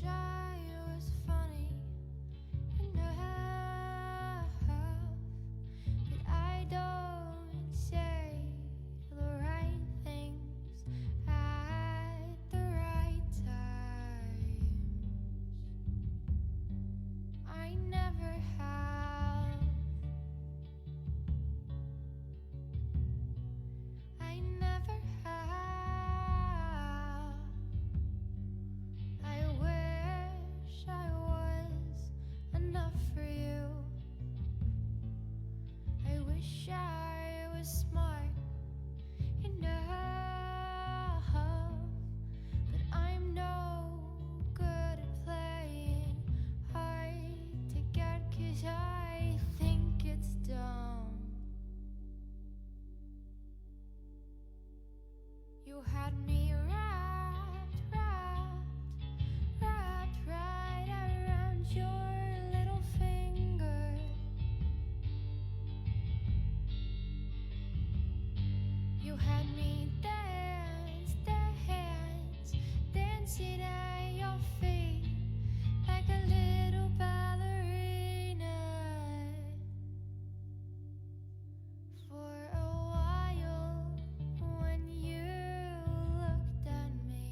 I was funny enough, but I don't say the right things at the right times. I never have. I never have. I wish I was enough for you. I wish I was smart enough, but I'm no good at playing hard to get, 'cause I think it's dumb. You had me wrapped right around your little finger. You had me dancing at your feet like a little ballerina. For a while, when you looked at me,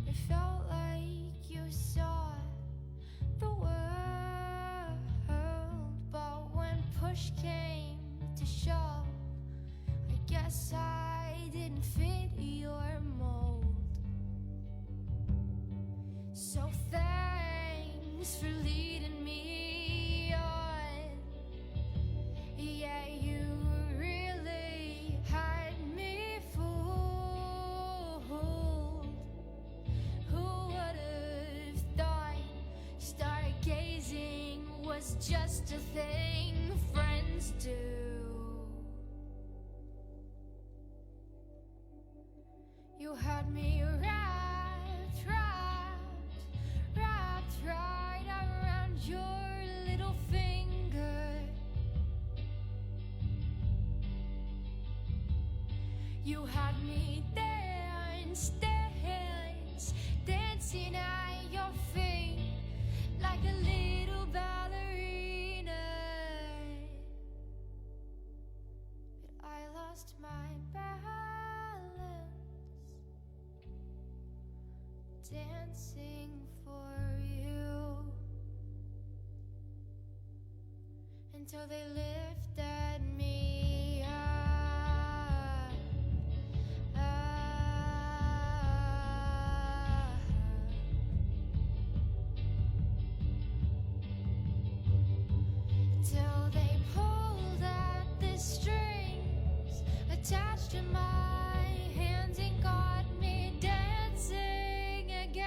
it felt like you saw the world. But when push came to shove, I guess I didn't fit your mold. So thanks for leading me on. Yeah, you really had me fooled. Who would have thought stargazing was just a thing friends do? You had me wrapped right around your little finger. You had me dancing at your feet like a little ballerina. But I lost my balance dancing for you, until they lifted me up. Till they pulled at the strings attached to my hands and got me dancing again.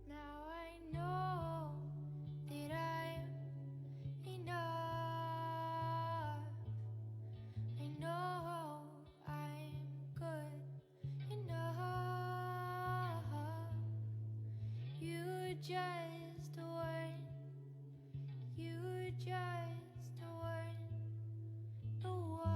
Now I know that I'm enough. I know I'm good enough. You just weren't the one.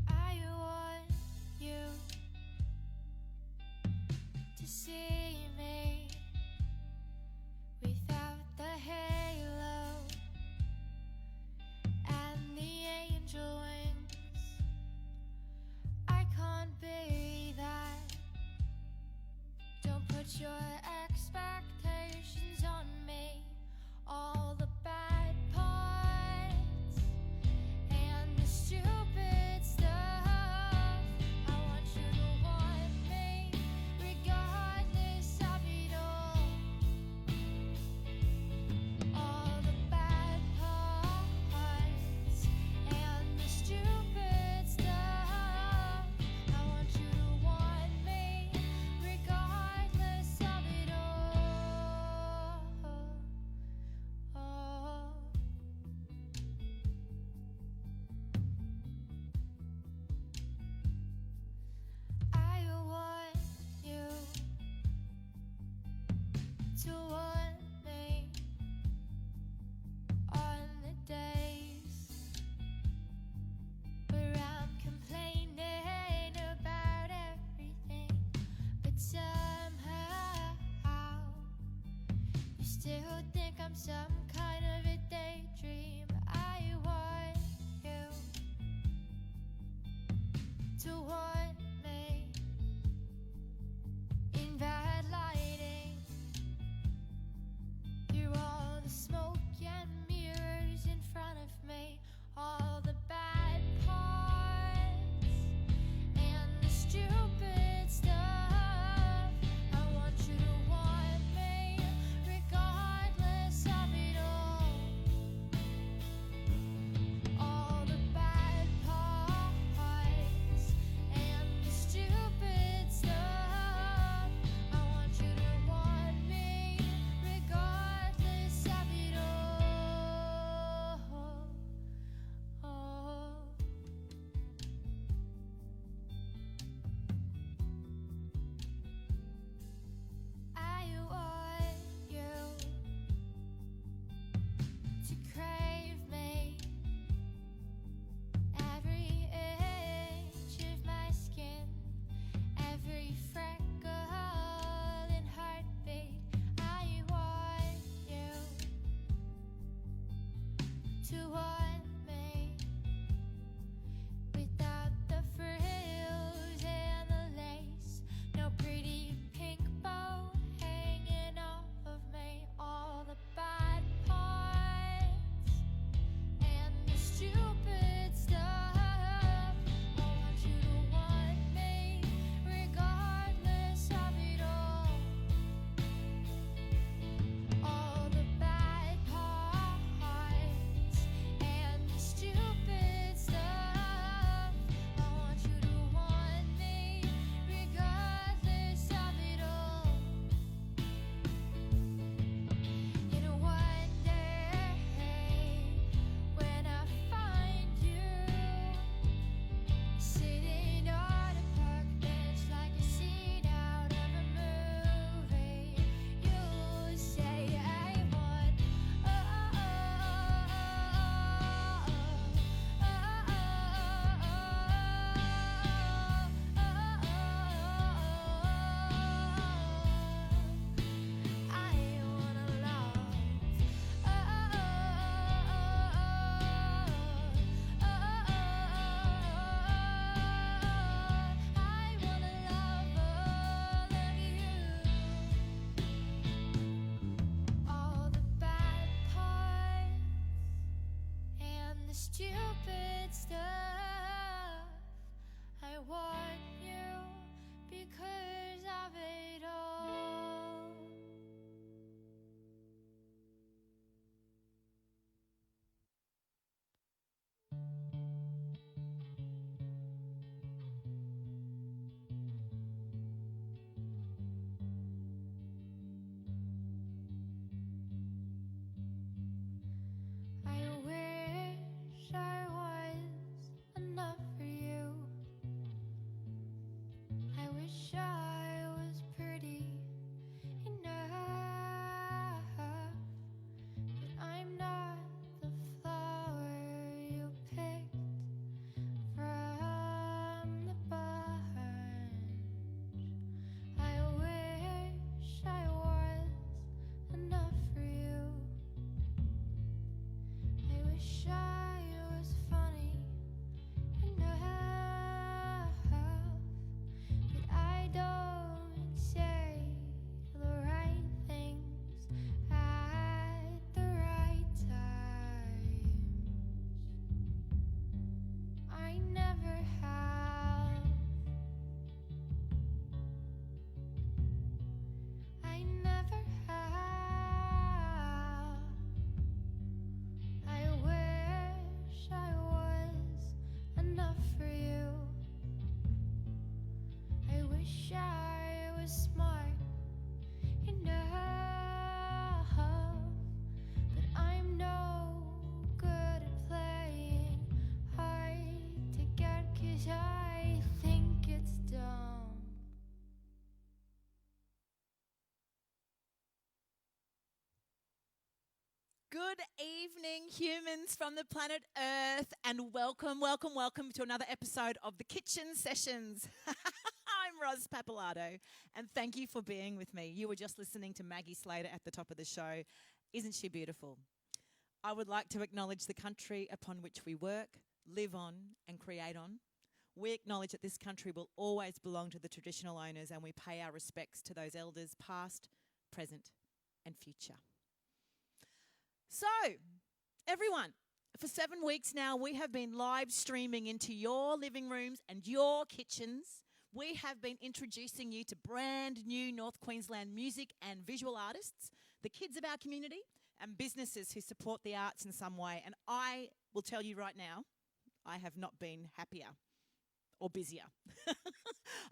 I want you to see me without the halo and the angel wings. I can't be that. Don't put your expectations on me. All the bad parts and the stupid stuff. I want you to want me regardless still think I'm some kind of a daydream. I want you to want me in bad lighting, through all the smoke and mirrors in front of me, all the bad parts and the stupid stuff. I want you to want me regardless of it all. All the bad parts and the stupid stuff. I want you to want me regardless of it all. I want you to crave me, every inch of my skin, every freckle and heartbeat. I want you to want me without the frills and the lace, no pretty pink bow hanging off of me. All the bad parts and the stupid stuff. I want you to want me regardless of it all. All the bad parts and the stupid stuff. I want you to want me regardless of it all. In one day, when I find you sitting on a park bench like a scene out of a movie, you'll say, I want, I wanna love. I wanna love all of you. All the bad parts and the stupid stuff. I want you because of it all. I wish I was enough for you. I wish I was pretty enough, but I'm not the flower you picked from the bunch. I wish I was enough for you. I wish I was funny enough, but I don't say the right things at the right times. I never have. I never have. I wish I was enough for you. I wish I was smart enough, but I'm no good at playing hard to get, 'cause I think it's dumb. Good evening, humans from the planet Earth, and welcome to another episode of the Kitchen Sessions. I'm Roz Papalato, and thank you for being with me. You were just listening to Maggie Slater at the top of the show. Isn't she beautiful? I would like to acknowledge the country upon which we work, live on, and create on. We acknowledge that this country will always belong to the traditional owners, and we pay our respects to those elders past, present, and future. So, everyone, for 7 weeks now, we have been live streaming into your living rooms and your kitchens. We have been introducing you to brand new North Queensland music and visual artists, the kids of our community, and businesses who support the arts in some way. And I will tell you right now, I have not been happier or busier.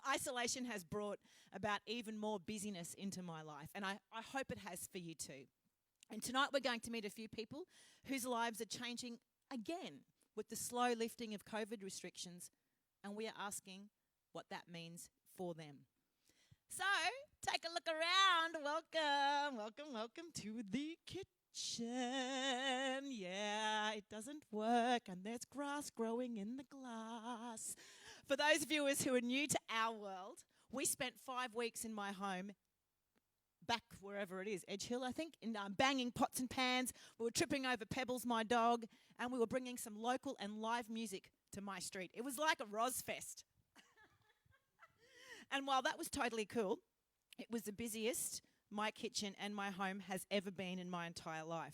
Isolation has brought about even more busyness into my life, and I hope it has for you too. And tonight we're going to meet a few people whose lives are changing again with the slow lifting of COVID restrictions, and we are asking what that means for them. So, take a look around. Welcome to the kitchen. Yeah, it doesn't work, and there's grass growing in the glass. For those viewers who are new to our world, we spent 5 weeks in my home, back wherever it is, Edge Hill, I think, in banging pots and pans. We were tripping over Pebbles, my dog, and we were bringing some local and live music to my street. It was like a Roz Fest. And while that was totally cool, it was the busiest my kitchen and my home has ever been in my entire life.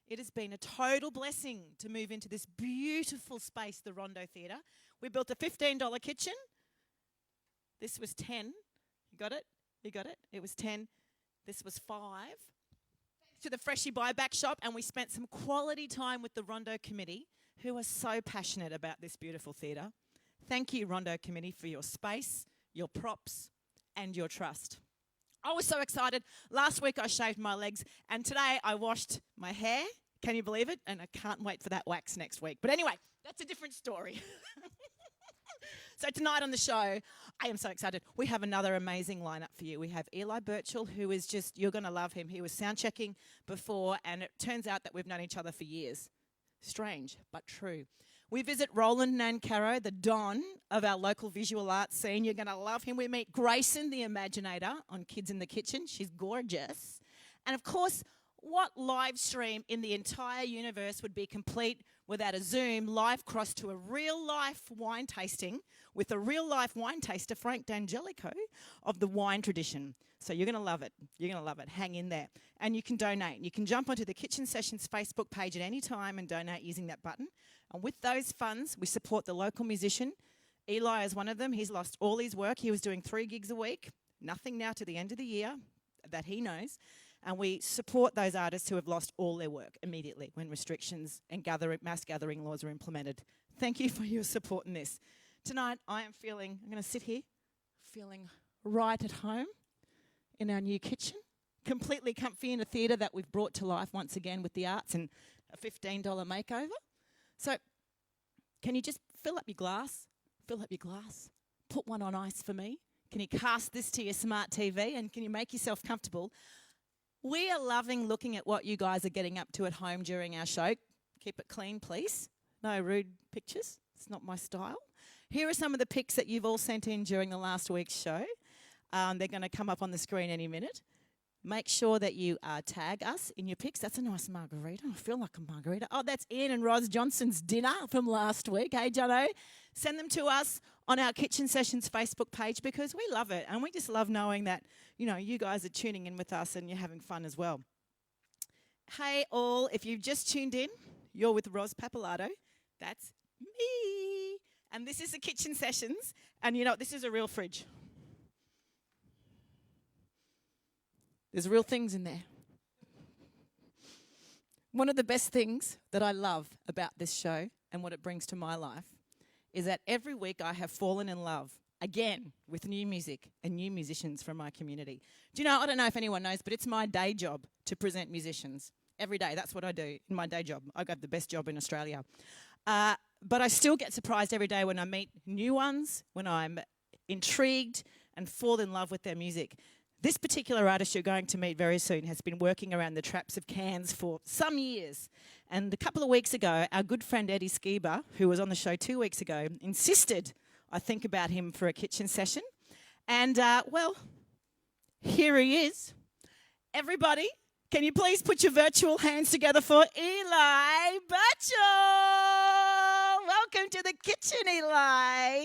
It has been a total blessing to move into this beautiful space, the Rondo Theatre. We built a $15 kitchen. This was 10. You got it? You got it? It was 10. This was 5. Thanks to the Freshie Buyback Shop, and we spent some quality time with the Rondo Committee, who are so passionate about this beautiful theatre. Thank you, Rondo Committee, for your space, your props, and your trust. I was so excited. Last week I shaved my legs, and today I washed my hair. Can you believe it? And I can't wait for that wax next week. But anyway, that's a different story. So tonight on the show, I am so excited. We have another amazing lineup for you. We have Eli Birchall, who is just, you're going to love him. He was sound checking before, and it turns out that we've known each other for years. Strange, but true. We visit Roland Nancaro, the Don of our local visual arts scene. You're going to love him. We meet Grayson, the Imaginator, on Kids in the Kitchen. She's gorgeous. And of course, what live stream in the entire universe would be complete without a Zoom live cross to a real-life wine tasting with a real-life wine taster, Frank D'Angelico, of the wine tradition. So you're going to love it. You're going to love it. Hang in there. And you can donate. You can jump onto the Kitchen Sessions Facebook page at any time and donate using that button. And with those funds, we support the local musician. Eli is one of them. He's lost all his work. He was doing 3 gigs a week. Nothing now to the end of the year that he knows. And we support those artists who have lost all their work immediately when restrictions and mass gathering laws are implemented. Thank you for your support in this. Tonight, I'm going to sit here, feeling right at home in our new kitchen, completely comfy in a theatre that we've brought to life once again with the arts and a $15 makeover. So, can you just fill up your glass? Fill up your glass. Put one on ice for me. Can you cast this to your smart TV and can you make yourself comfortable? We are loving looking at what you guys are getting up to at home during our show. Keep it clean, please. No rude pictures. It's not my style. Here are some of the pics that you've all sent in during the last week's show. They're going to come up on the screen any minute. Make sure that you tag us in your pics. That's a nice margarita. I feel like a margarita. Oh, that's Ian and Roz Johnson's dinner from last week. Hey, Jono? Send them to us on our Kitchen Sessions Facebook page because we love it. And we just love knowing that, you guys are tuning in with us and you're having fun as well. Hey, all. If you've just tuned in, you're with Roz Papalato. That's me. And this is the Kitchen Sessions. And this is a real fridge. There's real things in there. One of the best things that I love about this show and what it brings to my life is that every week I have fallen in love again with new music and new musicians from my community. I don't know if anyone knows, but it's my day job to present musicians. Every day, that's what I do in my day job. I got the best job in Australia. But I still get surprised every day when I meet new ones, when I'm intrigued and fall in love with their music. This particular artist you're going to meet very soon has been working around the traps of Cairns for some years. And a couple of weeks ago, our good friend Eddie Skiba, who was on the show 2 weeks ago, insisted I think about him for a kitchen session. And, well, here he is. Everybody, can you please put your virtual hands together for Eli Birchall? Welcome to the kitchen, Eli.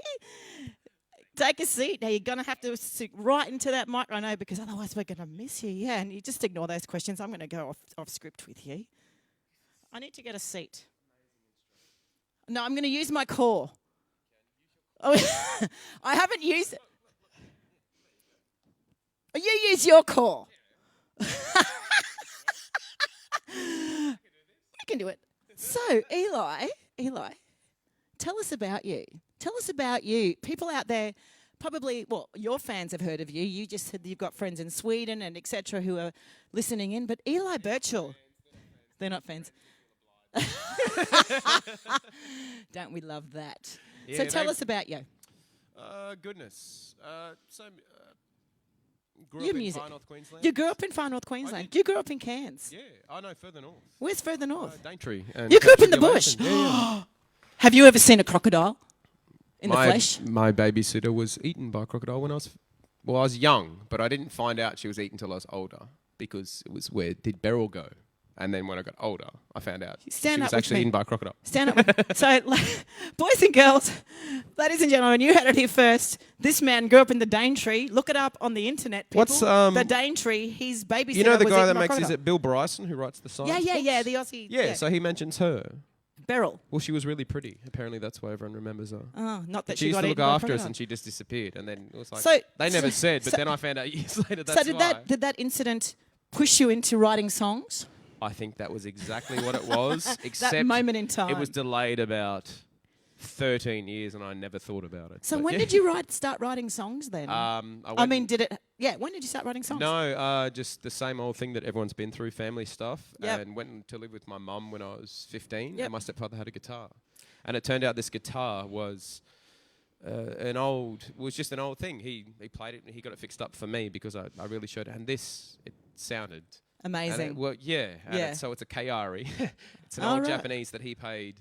Take a seat. Now, you're going to have to sit right into that mic, I know, because otherwise we're going to miss you. Yeah, and you just ignore those questions. I'm going to go off script with you. I need to get a seat. No, I'm going to use my core. Oh, I haven't used it. You use your core. You can do it. So, Eli, tell us about you. Tell us about you. People out there, probably, well, your fans have heard of you. You just said that you've got friends in Sweden and etc. who are listening in. But Eli Birchall, they're not fans. Don't we love that? Yeah, so tell us about you. Goodness. Grew Your up music. in Far North Queensland. You grew up in Far North Queensland. You grew up in Cairns. Yeah, I know further north. Where's further north? Daintree. And You grew up in the bush. Yeah. Have you ever seen a crocodile in the my, flesh? My babysitter was eaten by a crocodile when I was young, but I didn't find out she was eaten until I was older because it was where did Birchall go? And then when I got older, I found out she was actually eaten by a crocodile. Stand up. So, boys and girls, ladies and gentlemen, you heard it here first. This man grew up in the Daintree. Look it up on the internet, people. What's the Daintree? His babysitter. You know the was guy eaten that by a makes, is crocodile. it Bill Bryson who writes the songs? Yeah, the Aussie. Yeah, so he mentions her. Beryl. Well, she was really pretty. Apparently, that's why everyone remembers her. Oh, not that she she used got to look eaten by a after us, crocodile. and she just disappeared. And then it was like So- they never said, but so- then I found out years later. That's So did that incident push you into writing songs? I think that was exactly what it was. Except that moment in time. it was delayed about 13 years, and I never thought about it. So But when yeah. did you start writing songs then? I mean, did it? Yeah, when did you start writing songs? No, just the same old thing that everyone's been through, family stuff. Yep. And went to live with my mum when I was 15, Yep. and my stepfather had a guitar. And it turned out this guitar was just an old thing. He played it, and he got it fixed up for me because I really showed it. And it sounded Amazing. So it's a Kayari. It's an Oh, old right. Japanese that he paid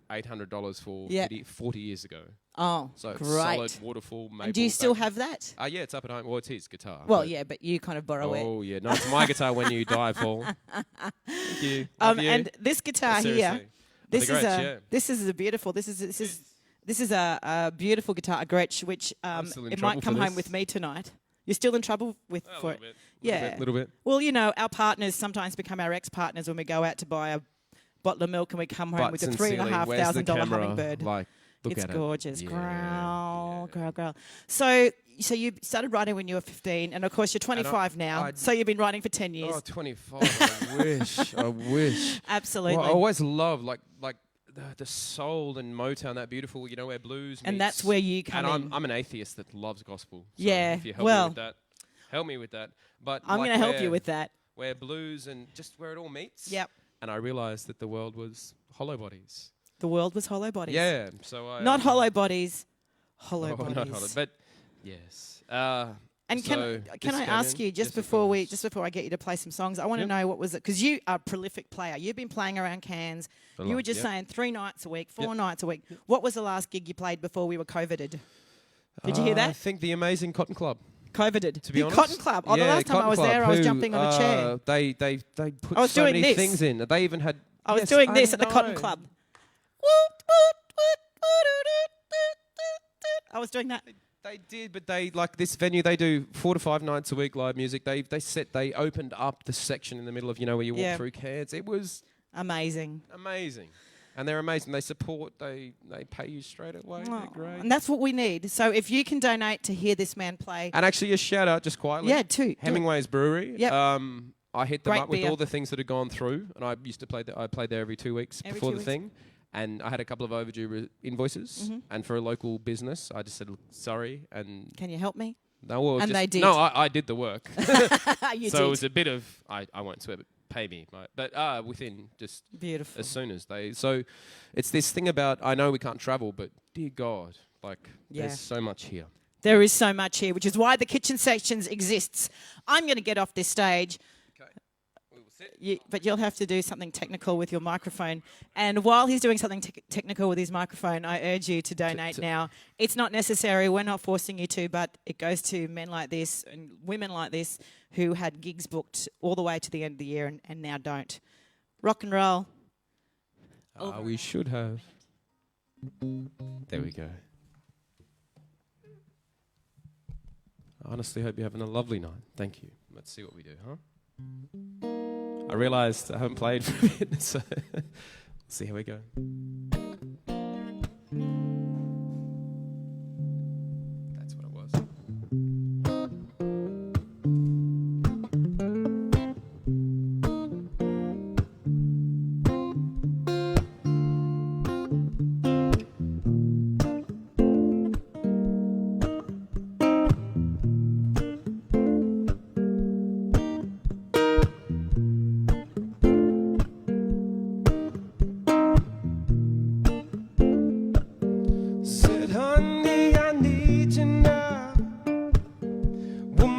$800 for Yeah. 40 years ago. Oh, So great. solid, waterful, maple. And do you still have that? Yeah, it's up at home. Well, it's his guitar. Well, but- yeah, but you kind of borrow it. Oh, yeah. No, it's my guitar when you die, Paul. Thank you. Love you. And this guitar here, Seriously. this The is Gretsch, a yeah. this is a beautiful. This is a beautiful guitar, a Gretsch, which still in it trouble might for come home this. with me tonight. You're still in trouble with A for little it. bit. Yeah, Little bit. Well, you know, our partners sometimes become our ex-partners when we go out to buy a bottle of milk and we come home with a Butts and $3,500 camera? hummingbird. Like, look It's at gorgeous. it. Growl, Yeah. growl. So you started writing when you were 15, and of course you're 25 now. I- So you've been writing for 10 years. Oh, 25. I wish. I wish. Absolutely. Well, I always loved like the soul and Motown, that beautiful, where blues And meets- that's where you come and in. I'm an atheist that loves gospel. So Yeah, if you help well- me with that, help me with that. But I'm like going to help you where- with that. Where blues and just where it all meets. Yep. And I realised that the world was hollow bodies. The world was hollow bodies. Yeah. So I Not hollow bodies, hollow Oh, bodies. not hollow, but yes. And so can I this ask came you in? just Yes, of before course. I get you to play some songs, I want to Yep. know what was it, because you are a prolific player. You've been playing around Cairns. A You lot, were just yep. saying 3 nights a week, 4 Yep. nights a week. What was the last gig you played before we were COVIDed? Did you hear I that? think the Amazing Cotton Club. COVIDed. To be the honest, Cotton Club. Oh, the last time I Cotton was Club, there, I was who, jumping on a chair. They put I was so doing many this. things in. They even had. I was Yes, doing I this at the Cotton know. Club. I was doing that. They did, but they like this venue. They do 4 to 5 nights a week live music. They opened up the section in the middle of where you walk Yeah. through Cairns. It was Amazing. amazing, and they're amazing. They support. They pay you straight away. They're Oh, great. and that's what we need. So if you can donate to hear this man play. And actually, a shout out just quietly. Yeah, too. Do it. Hemingway's Brewery. Yep. I hit them Great up with beer. all the things that had gone through, and I used to play there. I played there every 2 weeks Every before 2 the weeks. thing, and I had a couple of overdue invoices. Mhm. And for a local business, I just said "Look, sorry, and Can you help me? no, well, And just, they did. No, I did the work. You So did. it was a bit of I won't swear, but pay me, but within just Beautiful. as soon as they. So it's this thing about I know we can't travel, but dear God, like Yeah. there's so much here. There is so much here, which is why the kitchen sections exists. I'm going to get off this stage. Okay, we will but you'll have to do something technical with your microphone. And while he's doing something technical with his microphone, I urge you to donate now. It's not necessary. We're not forcing you to, but it goes to men like this and women like this who had gigs booked all the way to the end of the year and now don't. Rock and roll. We should have. There we go. I honestly hope you're having a lovely night. Thank you. Let's see what we do, huh? I realised I haven't played for a bit, so let's see how we go. That's what it was.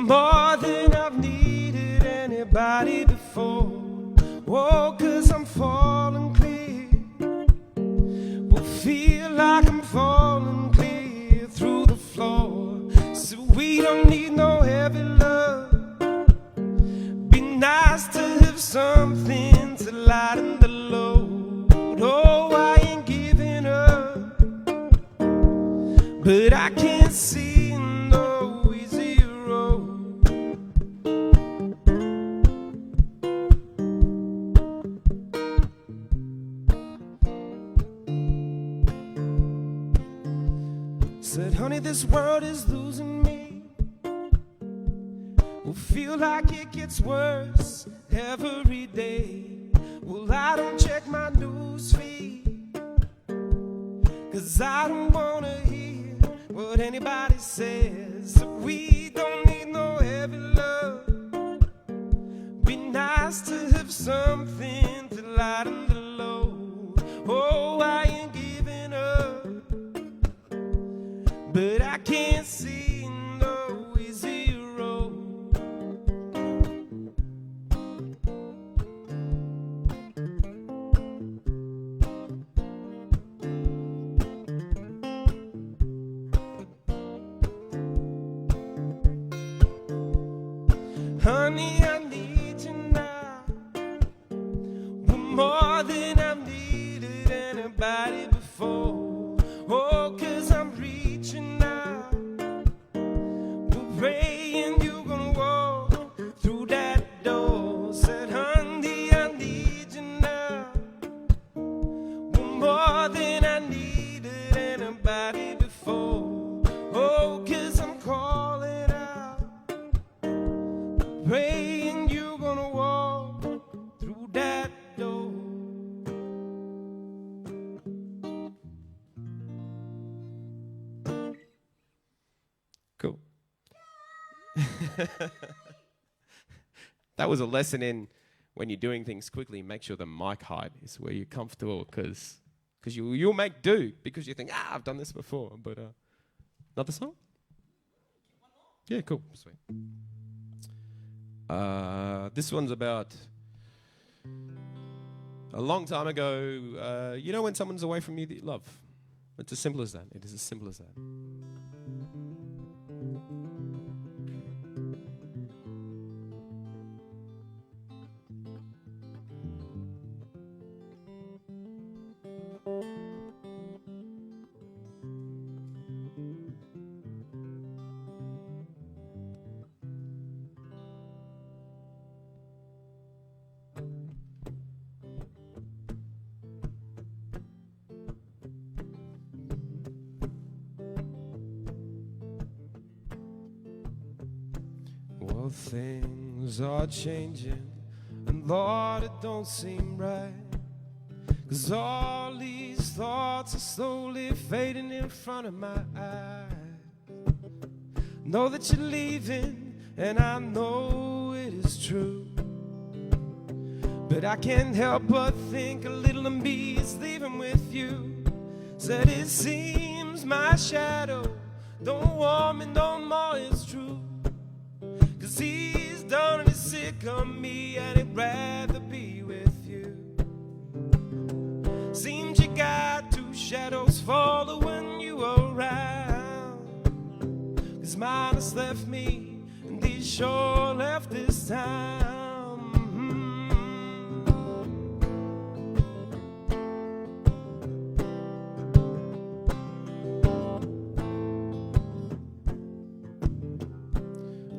More than I've needed anybody before. Oh, 'cause I'm falling clear. Will feel like I'm falling clear through the floor. So we don't need no heavy love. Be nice to have something to lighten the load. Oh, I ain't giving up, but I can't see no easy road. Said, honey, this world is losing me. Will feel like it gets worse every day. Well, I don't check my news feed, 'cause I don't wanna hear what anybody says. So we don't need no heavy love. Be nice to have something to lighten the load. Oh, I ain't giving up, but I can't see no easy road. Honey, I need you now. More than I've needed anybody before. Oh, 'cause I'm reaching out. We're praying you're gonna walk through that door. Said, honey, I need you now. More than I needed anybody before. Oh, 'cause I'm calling out. Praying you're gonna walk through that door. Cool. That was a lesson in when you're doing things quickly, make sure the mic height is where you're comfortable, because you'll make do, because you think, I've done this before. But another song? Yeah, cool. Sweet. This one's about a long time ago. You know when someone's away from you that you love? It's as simple as that. It is as simple as that. Well, things are changing, and Lord, it don't seem right. 'Cause all these thoughts are slowly fading in front of my eyes. Know that you're leaving, and I know it is true, but I can't help but think a little of me is leaving with you. Said it seems my shadow don't want me no more, it's true. 'Cause he's done and he's sick of me, and he'd rather 'cause mine has left me, and these sure left this town.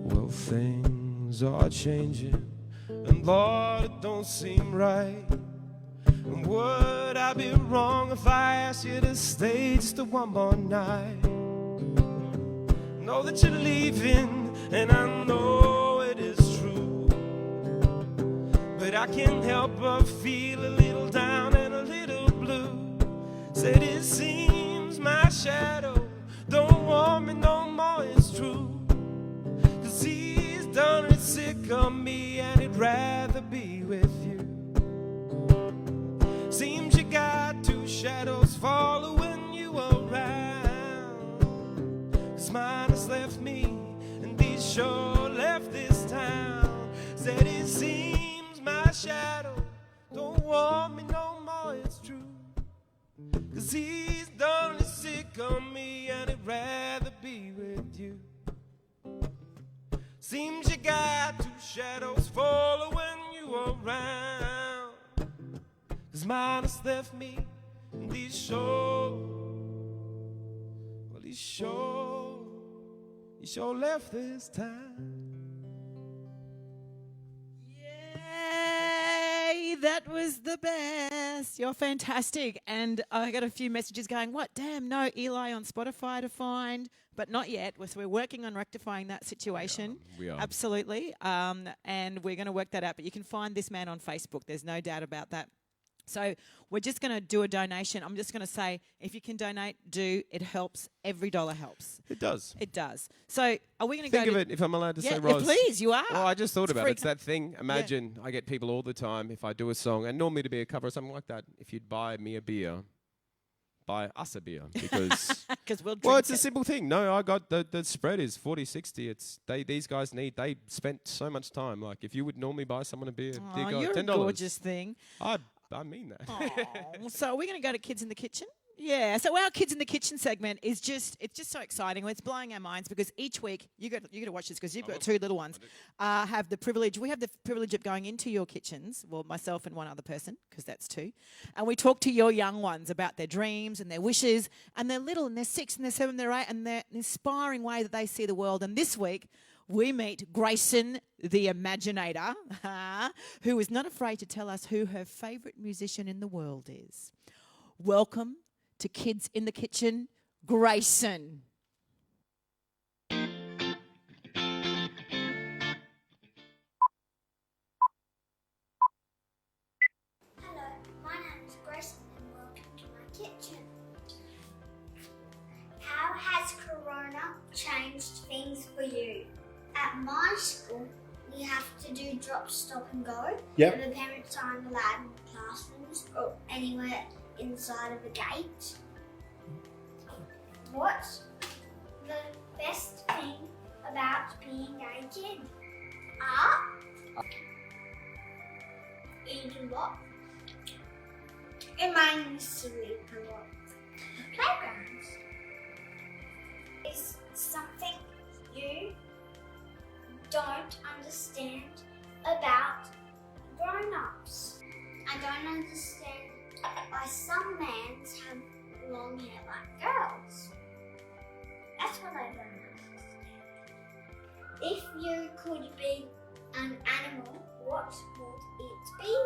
Well, things are changing, and Lord, it don't seem right. And would I be wrong if I asked you to stay just one more night? Know that you're leaving, and I know it is true, but I can't help but feel a little down and a little blue. Said it seems my shadow don't want me no more, it's true, 'cause he's done it sick of me, and he'd rather be with you. Seems you got two shadows following you around, 'cause mine has left me, and these sure left this town. Said it seems my shadow don't want me no more, it's true, 'cause he's done it sick of me, and he'd rather be with you. Seems you got two shadows following you around, 'cause mine has left me, and these sure, well, he sure left this time. Yay! That was the best. You're fantastic. And I got a few messages going, what? Damn, no Eli on Spotify to find. But not yet. So we're working on rectifying that situation. We are. Absolutely. And we're going to work that out. But you can find this man on Facebook. There's no doubt about that. So we're just going to do a donation. I'm just going to say, if you can donate, do. It helps. Every dollar helps. It does. It does. So are we going to go Think of to... it, if I'm allowed to say, Yeah, Roz. please, you are. Well, I just thought about free. it. It's that thing. Imagine I get people all the time, if I do a song, and normally to be a cover or something like that, if you'd buy me a beer, buy us a beer, because... Because we'll drink Well, it's it. a simple thing. No, I got the spread is 40-60. It's these guys they spent so much time. Like if you would normally buy someone a beer, Aw, dear God, you're $10. a gorgeous thing. I mean that. Aw. So are we going to go to Kids in the Kitchen? Yeah. So our Kids in the Kitchen segment is just so exciting. It's blowing our minds because each week you got to watch this because you've got two little ones. We have the privilege of going into your kitchens. Well, myself and one other person, because that's two, and we talk to your young ones about their dreams and their wishes. And they're little, and they're 6, and they're 7, and they're 8, and they're an inspiring way that they see the world. And this week we meet Grayson, the Imaginator, who is not afraid to tell us who her favourite musician in the world is. Welcome to Kids in the Kitchen, Grayson. Hello, my name is Grayson and welcome to my kitchen. How has Corona changed things for you? At my school, we have to do drop, stop and go. Yep. And the parents aren't allowed in the classrooms or anywhere inside of a gate. What's the best thing about being a kid? Art. Eat a lot. It mainly sleep a lot. The playgrounds is something you don't understand about grown-ups. I don't understand why some men have long hair like girls. That's what I don't understand. If you could be an animal, what would it be?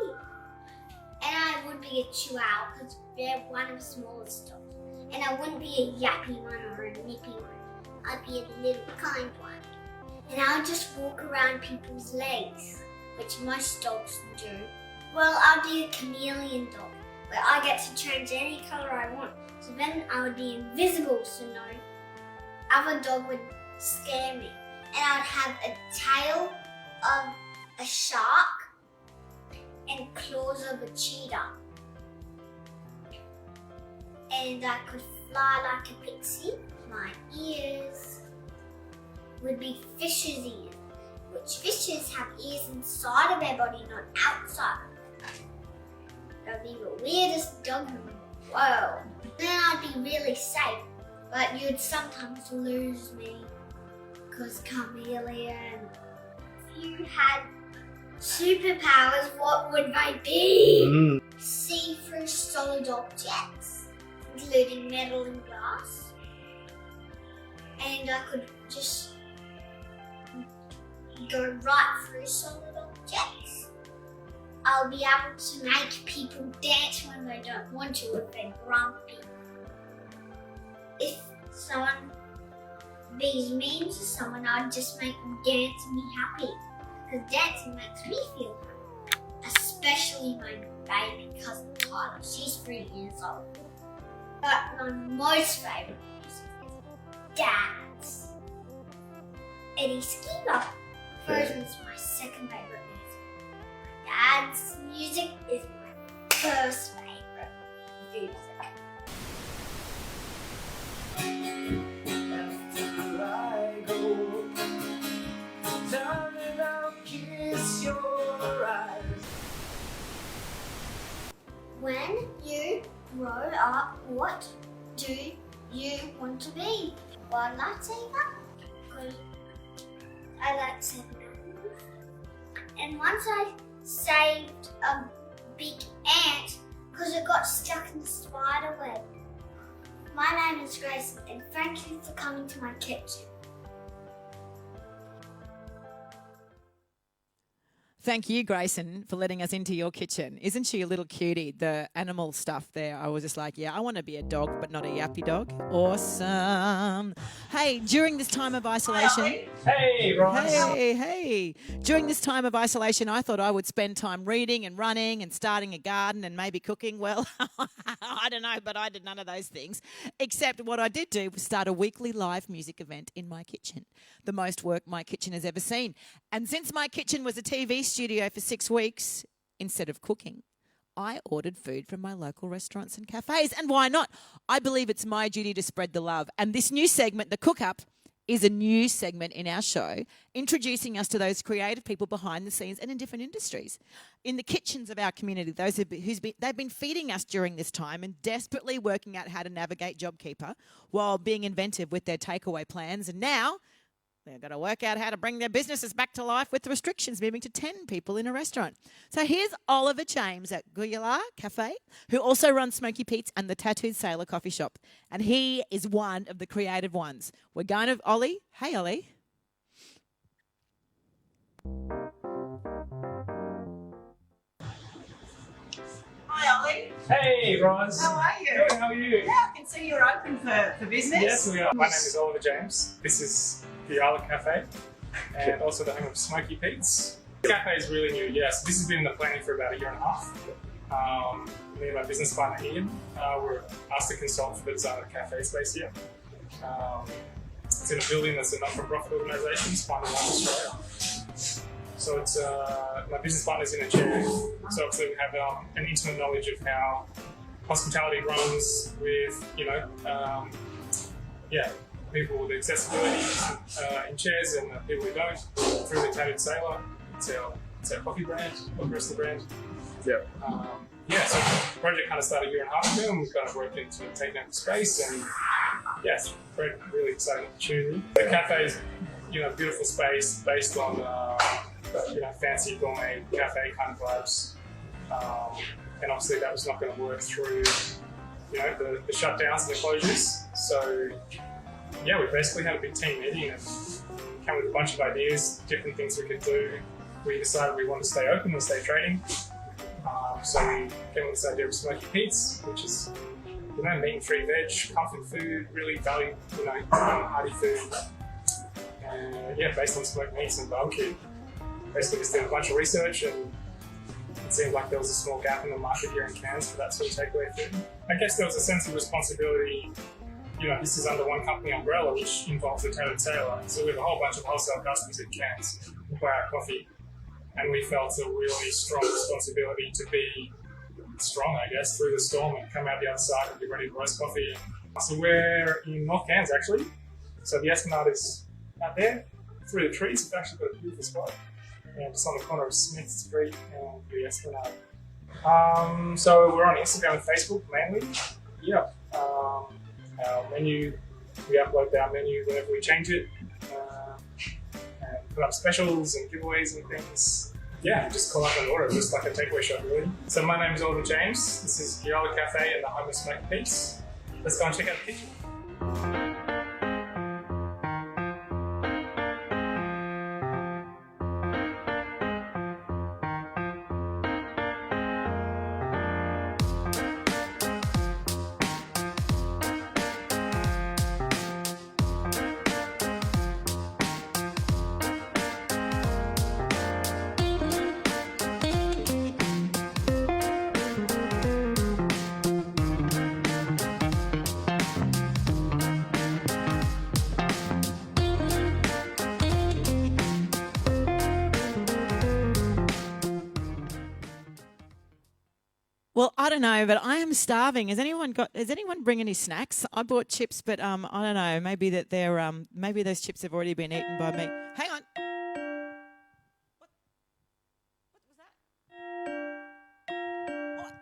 And I would be a chihuahua because they're one of the smallest dogs. And I wouldn't be a yappy one or a nippy one. I'd be a little kind one. And I would just walk around people's legs, which most dogs do. Well, I'll be a chameleon dog, where I get to change any colour I want. So then I would be invisible, so no other dog would scare me. And I would have a tail of a shark and claws of a cheetah. And I could fly like a pixie. My ears would be fishes' ears, which fishes have ears inside of their body, not outside. That'd be the weirdest dog in the world. Then I'd be really safe, but you'd sometimes lose me. because chameleon. If you had superpowers, what would they be? See through solid objects, including metal and glass. And I could just go right through solid objects. I'll be able to make people dance when they don't want to if they're grumpy. If someone being mean to someone, I'd just make them dance and be happy. Because dancing makes me feel happy. Especially my baby cousin Tyler. She's 3 years old. But my most favourite music is Dad's. Eddie Skeeter version's my second favourite music. Dad's music is my first favourite music. After I go, darling, I'll kiss your eyes. When you grow up, what do you want to be? Wildlife saver? Because I like saving animals. And once I saved a big ant because it got stuck in the spider web. My name is Grace, and thank you for coming to my kitchen. Thank you, Grayson, for letting us into your kitchen. Isn't she a little cutie? The animal stuff there, I was just like, yeah, I want to be a dog, but not a yappy dog. Awesome. Hey, during this time of isolation... Hey, Ross. Hey. During this time of isolation, I thought I would spend time reading and running and starting a garden and maybe cooking. Well, I don't know, but I did none of those things. Except what I did do was start a weekly live music event in my kitchen. The most work my kitchen has ever seen. And since my kitchen was a TV studio for 6 weeks, instead of cooking, I ordered food from my local restaurants and cafes. And why not? I believe it's my duty to spread the love. And this new segment, The Cook Up, is a new segment in our show, introducing us to those creative people behind the scenes and in different industries. In the kitchens of our community, they've been feeding us during this time and desperately working out how to navigate JobKeeper while being inventive with their takeaway plans. And now they've got to work out how to bring their businesses back to life with the restrictions moving to 10 people in a restaurant. So here's Oliver James at Guyala Cafe, who also runs Smoky Pete's and the Tattooed Sailor Coffee Shop. And he is one of the creative ones. We're going to Ollie. Hey, Ollie. Hi, Ollie. Hey, Roz. How are you? Good, how are you? Yeah, I can see you're open for business. Yes, we are. My name is Oliver James. This is the Guyala Cafe and also the home of Smoky Pete's. The cafe is really new, yes. This has been in the planning for about 1.5 years. Me and my business partner Ian were asked to consult for the design of the cafe space here. It's in a building that's a not-for-profit organisation, Spinal Life Australia. So it's my business partner's in a chair, so obviously we have an intimate knowledge of how hospitality runs with, people with accessibility in chairs and people who don't, through the Tattooed Sailor. It's our coffee brand, or Birchall brand. Yeah. So the project kind of started 1.5 years ago, and we've kind of worked into taking up the space, and it's a really exciting opportunity. The cafe is, beautiful space based on, fancy gourmet cafe kind of vibes. And obviously that was not going to work through, the shutdowns and the closures. So, we basically had a big team meeting and came with a bunch of ideas, different things we could do. We decided we wanted to stay open and stay trading. So we came with this idea of Smoky Pete's, which is, meat-free veg, comfort food, really value, hearty food. And based on smoked meats and barbecue. Basically just did a bunch of research, and it seemed like there was a small gap in the market here in Cairns for that sort of takeaway food. I guess there was a sense of responsibility. This is under one company umbrella, which involves the Tattooed Sailor. So we have a whole bunch of wholesale customers in Cairns who buy our coffee. And we felt a really strong responsibility to be strong, I guess, through the storm and come out the other side and be ready to roast coffee. So we're in North Cairns, actually. So the Esplanade is out there, through the trees. We've actually got a beautiful spot. Just on the corner of Smith Street and the Esplanade. So we're on Instagram and Facebook mainly. Our menu, we upload our menu whenever we change it. put up specials and giveaways and things. Yeah, just call up and order, just like a takeaway shop, really. So my name is Oliver James. This is Birchall Cafe and the home of Smoky Pete's. Let's go and check out the kitchen. Well, I don't know, but I am starving. Has anyone bring any snacks? I bought chips, but I don't know. Maybe that they're maybe those chips have already been eaten by me. Hang on. What was that? What?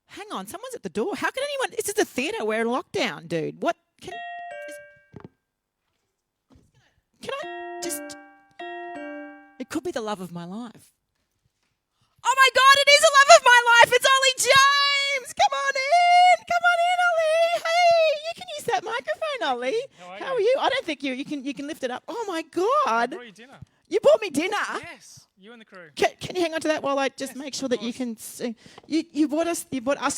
Hang on, someone's at the door. How can anyone? This is a theatre. We're in lockdown, dude. What can? Can I just? It could be the love of my life. Oh my God, it is the love of my life. It's Ollie James. Come on in, Ollie. Hey, you can use that microphone, Ollie. How are you? I don't think you can lift it up. Oh my God. I brought you dinner. You bought me dinner? Yes, you and the crew. Can you hang on to that while I just make sure that you can see? You bought us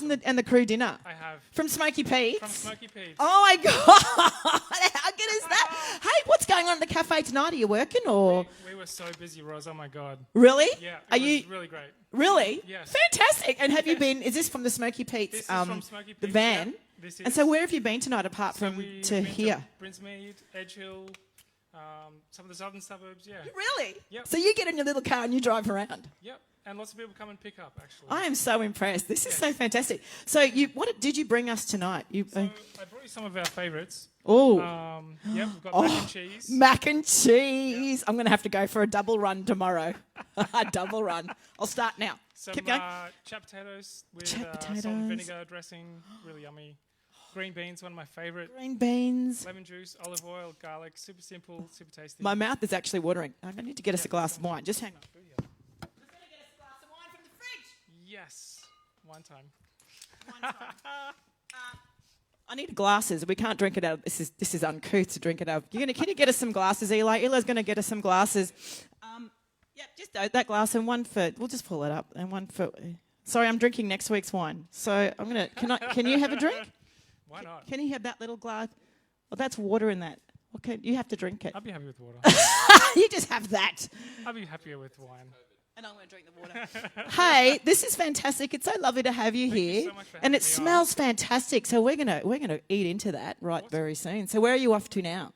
and the crew dinner. I have. From Smoky Pete's? From Smoky Pete's. Oh my God. How good is that? Hey, what's going on at the cafe tonight? Are you working or? We were so busy, Roz. Oh my God. Really? Yeah. Are It was you really great. really? Yes. Fantastic. And have you been? Is this from the Smoky Pete's? This is from Smoky Pete's. The van. Yeah, this is. And so where have you been tonight apart So from we've to been here? Brinsmead, Edgehill, some of the southern suburbs. Yeah. Really? Yep. So you get in your little car and you drive around. Yep. And lots of people come and pick up. Actually. I am so impressed. This is Yes. so fantastic. So what did you bring us tonight? You So I brought you some of our favourites. oh. Yep. We've got mac and cheese. Mac and cheese. I'm going to have to go for a double run tomorrow. A double run. I'll start now. Some Keep going. chap potatoes with Chap salt potatoes. and vinegar dressing. Really yummy. Green beans, one of my favourite. Green beans. Lemon juice, olive oil, garlic. Super simple, super tasty. My mouth is actually watering. I need to get us a glass of wine. Just hang on. Yes. One time. I need glasses. We can't drink it out. This is uncouth to drink it out. Can you get us some glasses, Eli? Eli's going to get us some glasses. Yeah, just that glass and one for. We'll just pull it up and one for. Sorry, I'm drinking next week's wine. So I'm gonna. Can you have a drink? Why not? Can you have that little glass? Well, that's water in that. Okay, you have to drink it. I'll be happy with water. You just have that. I'll be happier with wine. And I'm going to drink the water. Hey, this is fantastic. It's so lovely to have you Thank you here. so much for And having it me smells fantastic. So we're gonna eat into that very soon. So where are you off to now?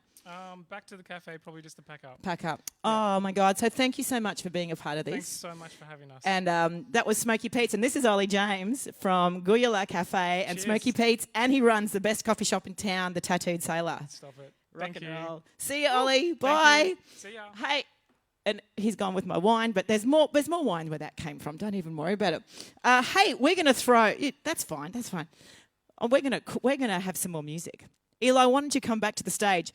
Back to the cafe, probably just to pack up. Pack up. Oh my God. So thank you so much for being a part of this. Thanks so much for having us. And that was Smoky Pete's. And this is Ollie James from Birchall Cafe and Cheers. Smoky Pete's. And he runs the best coffee shop in town, the Tattooed Sailor. Stop it. Rock Thank and you. roll. See you, Ollie. Thank Bye. you. See ya. Hey. And he's gone with my wine, but there's more wine where that came from. Don't even worry about it. Hey, we're going to throw it. That's fine. That's fine. Oh, we're going to have some more music. Eli, why don't you come back to the stage?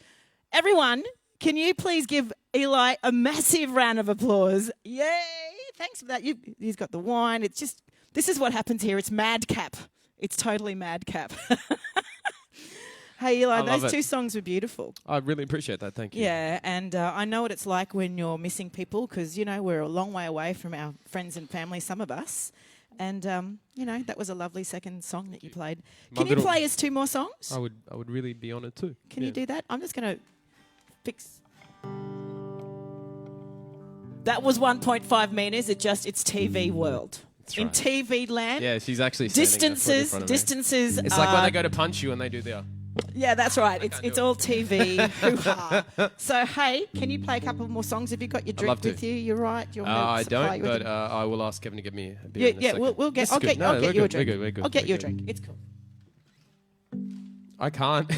Everyone, can you please give Eli a massive round of applause? Yay! Thanks for that. He's got the wine. It's just, this is what happens here. It's madcap. It's totally madcap. Hey, Eli, those two songs were beautiful. I really appreciate that. Thank you. Yeah, and I know what it's like when you're missing people because, we're a long way away from our friends and family, some of us. And, that was a lovely second song that you played. Can you play us two more songs? I would really be honoured too. Can you do that? I'm just going to fix... That was 1.5 metres. It's TV world. That's In right. TV land, Yeah, she's actually standing there in front of me. distances. It's like when they go to punch you and they do the. Yeah, that's right. can't It's do it. all TV. Hoo-ha. So, hey, can you play a couple more songs? Have you got your drink love to. with you? You're right. You want me to I supply don't, you with but a- I will ask Kevin to give me a beer. in a yeah, second. we'll get. This is I'll good. get No, you a we're drink. good, we're I'll get we're you a good. drink. It's cool. I can't.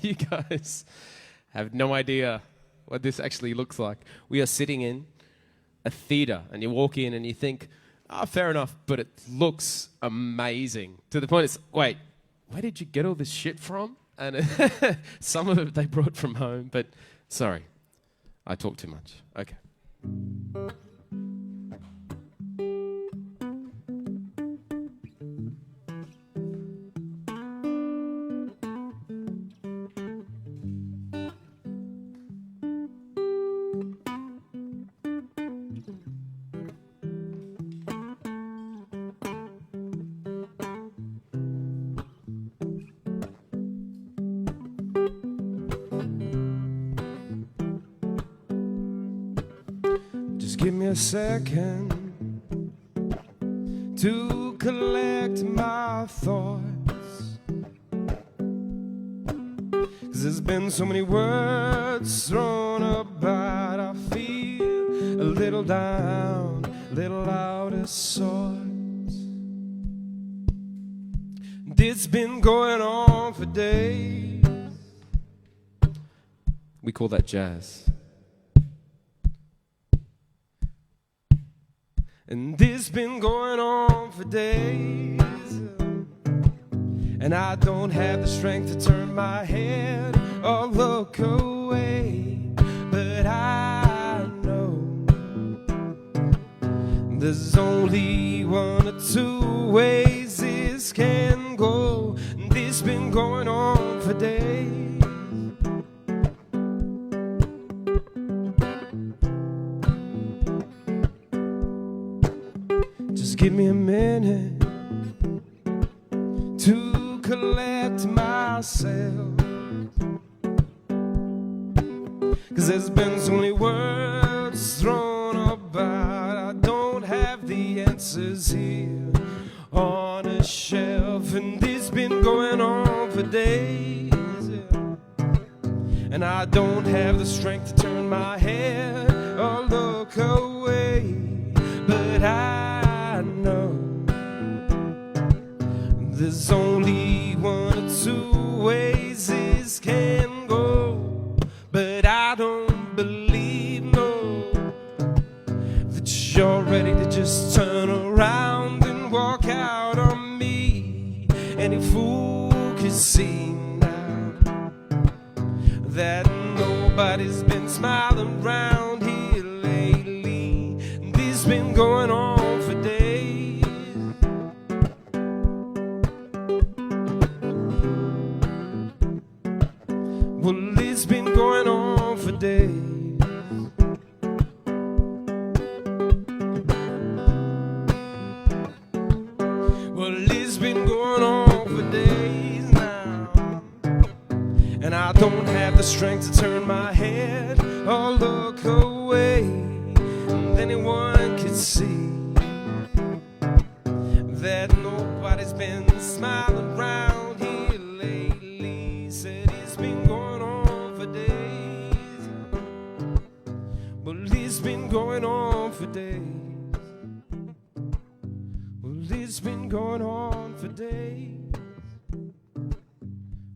You guys have no idea what this actually looks like. We are sitting in a theatre, and you walk in and you think, fair enough, but it looks amazing. To the point it's, wait, where did you get all this shit from? And some of it they brought from home, but sorry. I talk too much. Okay. Just give me a second to collect my thoughts, 'cause there's been so many words thrown about. I feel a little down, a little out of sorts. It's been going on for days. We call that jazz. And this been going on for days, and I don't have the strength to turn my head or look away. But I know there's only one or two ways this can go. And this been going on for days. Just give me a minute to collect myself, 'cause there's been so many words thrown about. I don't have the answers here on a shelf. And this been going on for days, and I don't have the strength to turn my head or look away. But I know there's only one or two ways this can go. But I don't believe, no, that you're ready to just turn around and walk out on me. Any fool can see now that nobody's been smiling around here lately. This been going on for days. Well, it's been going on for days. Well, it's been going on for days now, and I don't have the strength to turn my head or look away. And anyone could see that nobody's been smiling around here lately. Said it's been going on for days. Well, it's been going on for days. Well, it's been going on for days.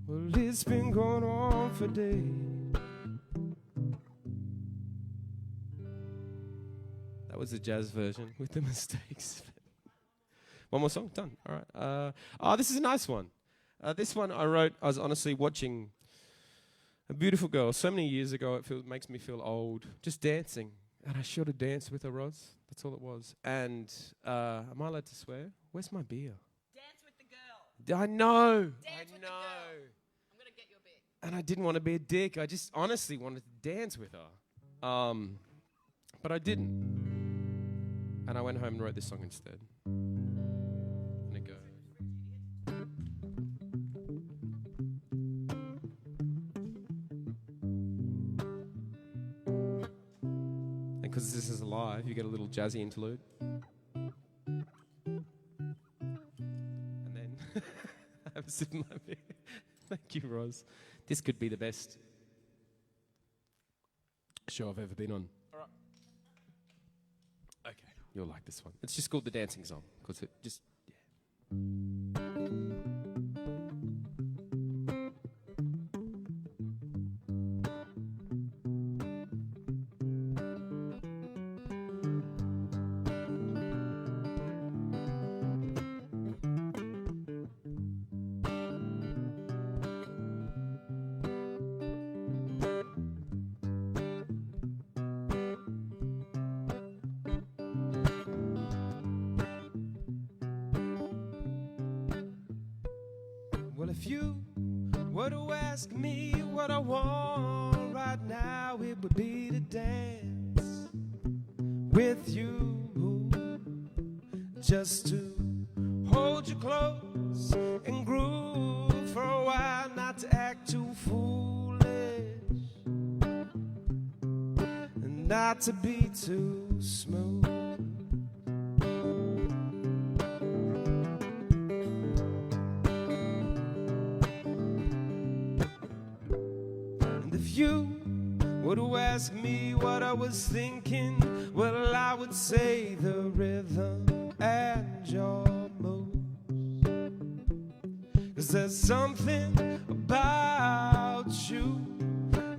Well, it's been going on for days. That was the jazz version with the mistakes. One more song, done. All right. This is a nice one. This one I wrote. I was honestly watching a beautiful girl so many years ago. It makes me feel old. Just dancing, and I should have danced with her, Roz. That's all it was. And am I allowed to swear? Where's my beer? Dance with the girl. I know. Dance with the girl. I'm going to get you a bit. And I didn't want to be a dick. I just honestly wanted to dance with her. But I didn't. And I went home and wrote this song instead. And it goes. And because this is live, you get a little jazzy interlude. And then have a sip of my beer. Thank you, Roz. This could be the best show I've ever been on. All right. Okay, you'll like this one. It's just called The Dancing Song, because it just, yeah. were to ask me what I want right now, it would be to dance with you, just to hold you close and groove for a while, not to act too foolish and not to be too smooth. And if you were to ask me what I was thinking, well, I would say the rhythm and your moves. 'Cause there's something about you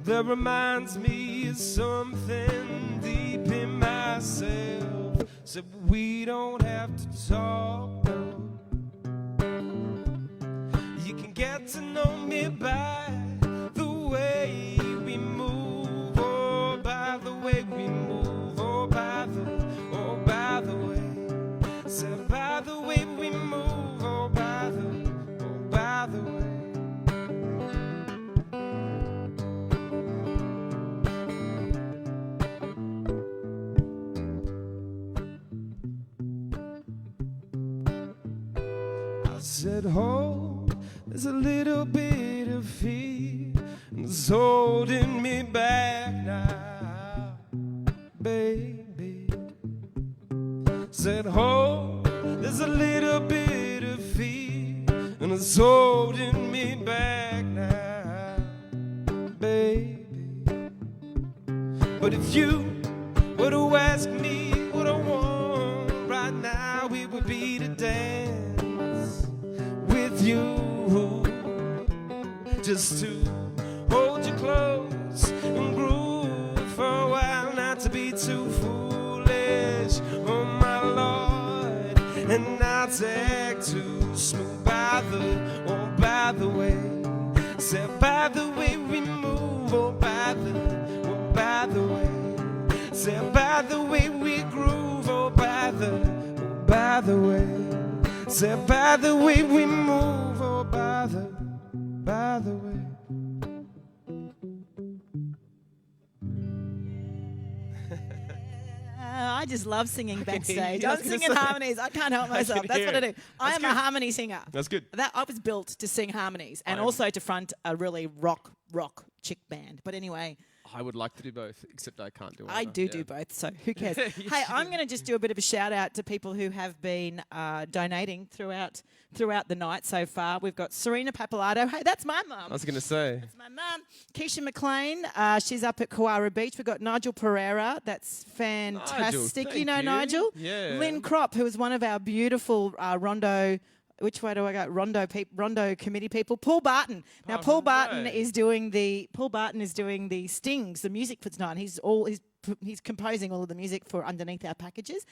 that reminds me of something deep in myself. So we don't have to talk, no. You can get to know me by the way we move, oh, by the way we move, oh, by the way. So by the way we move, oh, by the way. I said, hold, there's a little bit of fear that's holding me back now, baby. Said, hold, there's a little bit of fear and it's holding me back now, baby. But if you were to ask me what I want right now, it would be to dance with you, just to hold you close and groove for a while, not to be too foolish, oh my Lord, and not to act too smooth. By the way, say by the way we move, oh by the way, say by the way we groove, oh by the way, say by the way we move, oh by the way. I just love singing hear backstage. you. I I'm was gonna singing say. harmonies. I can't help myself. can That's hear what I it. do. I am a harmony singer. That's good. I was built to sing harmonies and also to front a really rock chick band. But anyway, I would like to do both, except I can't do it. I do both, so who cares? Hey, I'm going to just do a bit of a shout out to people who have been donating throughout the night so far. We've got Serena Papalato. Hey, that's my mum. I was going to say. That's my mum. Keisha McLean, she's up at Koara Beach. We've got Nigel Pereira. That's fantastic. Nigel, you know thank you. Nigel? Yeah. Lynn Kropp, who is one of our beautiful Rondo. Which way do I go? Rondo committee people. Paul Barton. Now Paul Barton is doing the stings, the music for tonight. He's composing all of the music for underneath our packages.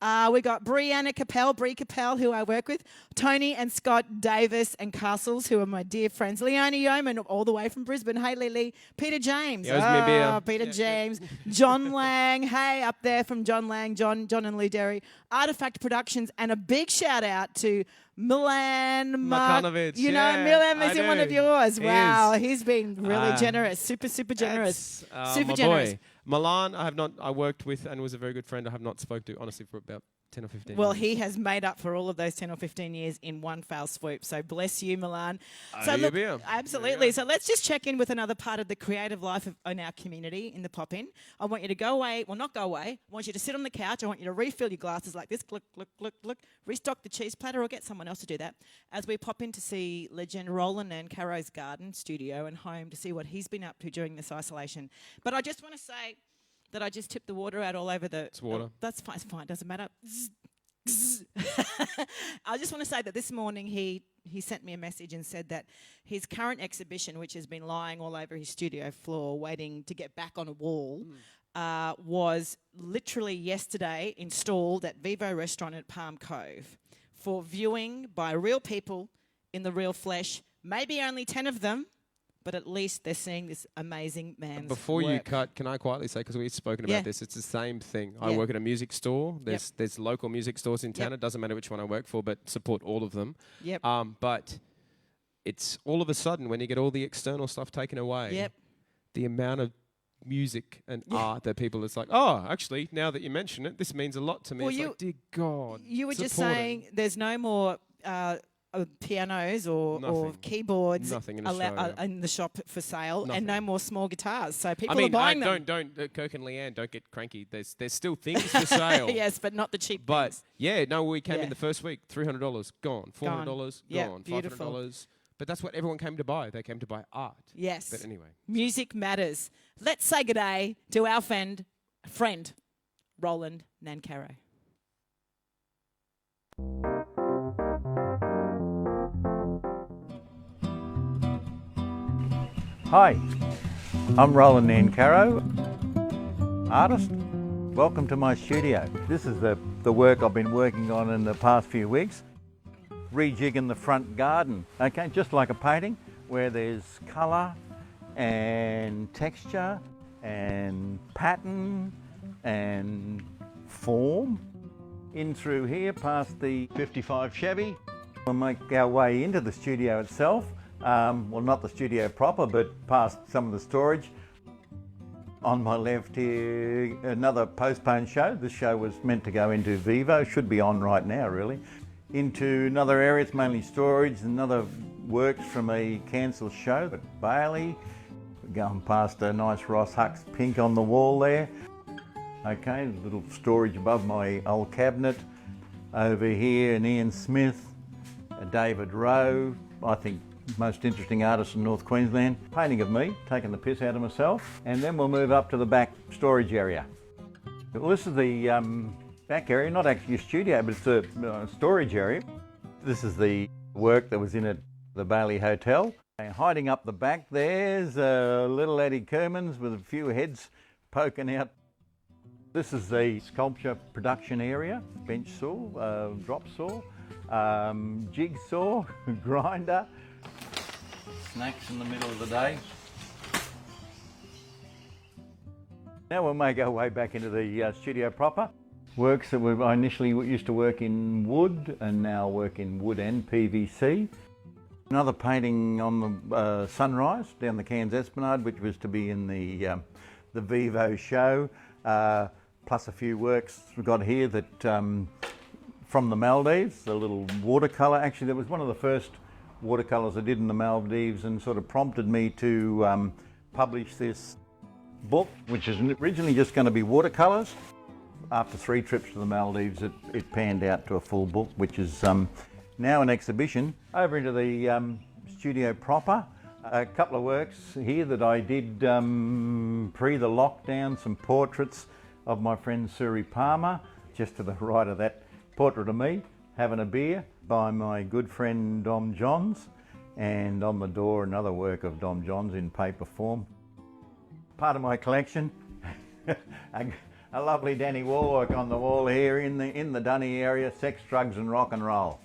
We got Brie Capel, who I work with, Tony and Scott Davis and Castles, who are my dear friends. Leonie Yeoman, all the way from Brisbane. Hey, Lily. Peter James. Peter James. John Lang. Hey, up there from John Lang, John and Lou Derry. Artifact Productions, and a big shout out to Milan Markonovic. You know, Milan is in one of yours. He Wow, is. he's been really generous. Super generous. Super my generous. Boy. Milan, I worked with and was a very good friend. I have not spoke to, honestly, for about 10 or 15 Well, years. he has made up for all of those 10 or 15 years in one foul swoop. So bless you, Milan. Absolutely. So let's just check in with another part of the creative life in our community in the pop-in. I want you to go away. Well, not go away. I want you to sit on the couch. I want you to refill your glasses like this. Look. Restock the cheese platter or get someone else to do that. As we pop in to see legend Roland and Caro's garden, studio and home to see what he's been up to during this isolation. But I just want to say that I just tipped the water out all over the... It's water. That's fine. It's fine. Doesn't matter. I just want to say that this morning he sent me a message and said that his current exhibition, which has been lying all over his studio floor waiting to get back on a wall, was literally yesterday installed at Vivo Restaurant at Palm Cove for viewing by real people in the real flesh. Maybe only 10 of them, but at least they're seeing this amazing man's Before work. you cut, can I quietly say, because we've spoken about this, it's the same thing. I Yeah. work at a music store. There's local music stores in town. It doesn't matter which one I work for, but support all of them. Yep. But it's all of a sudden when you get all the external stuff taken away, Yep. the amount of music and Yeah. art that people, it's like, oh, actually, now that you mention it, this means a lot to me. Well, It's you- like, dear God. You were just support it. saying there's no more pianos or Nothing. keyboards Nothing in Australia. in the shop for sale, Nothing. and no more small guitars. So people I mean, are buying them. don't Kirk and Leanne, don't get cranky. There's still things for sale. Yes, but not the cheap But things. yeah, no, we came Yeah. in the first week, $300 gone, $400 Yeah, gone, beautiful. $500. But that's what everyone came to buy. They came to buy art. Yes. But anyway, Music matters. Let's say good day to our friend Roland Nancaro. Hi, I'm Roland Nancaro, artist. Welcome to my studio. This is the work I've been working on in the past few weeks. Rejigging the front garden, okay, just like a painting where there's colour and texture and pattern and form. In through here past the 55 Chevy. We'll make our way into the studio itself. Well, not the studio proper, but past some of the storage. On my left here, another postponed show. This show was meant to go into Vivo, should be on right now really. Into another area, it's mainly storage, another works from a cancelled show at Bailey. Going past a nice Ross Hux pink on the wall there. Okay, a little storage above my old cabinet. Over here, an Ian Smith, a David Rowe, I think most interesting artist in North Queensland. Painting of me, taking the piss out of myself. And then we'll move up to the back storage area. Well, this is the back area, not actually a studio, but it's a storage area. This is the work that was in at the Bailey Hotel. And hiding up the back, there's little Eddie Kermans with a few heads poking out. This is the sculpture production area, bench saw, drop saw, jigsaw, grinder, snacks in the middle of the day. Now we'll make our way back into the studio proper. Works that I initially used to work in wood and now work in wood and PVC. Another painting on the sunrise down the Cairns Esplanade, which was to be in the Vivo show. Plus a few works we've got here that from the Maldives, a little watercolour. Actually, that was one of the first watercolours I did in the Maldives and sort of prompted me to publish this book, which is originally just going to be watercolours. After 3 trips to the Maldives, it panned out to a full book, which is now an exhibition. Over into the studio proper. A couple of works here that I did pre the lockdown, some portraits of my friend Suri Palmer, just to the right of that portrait of me, having a beer, by my good friend Dom Johns, and on the door another work of Dom Johns in paper form. Part of my collection, a lovely Danny Warlock on the wall here in the Dunny area, sex, drugs and rock and roll.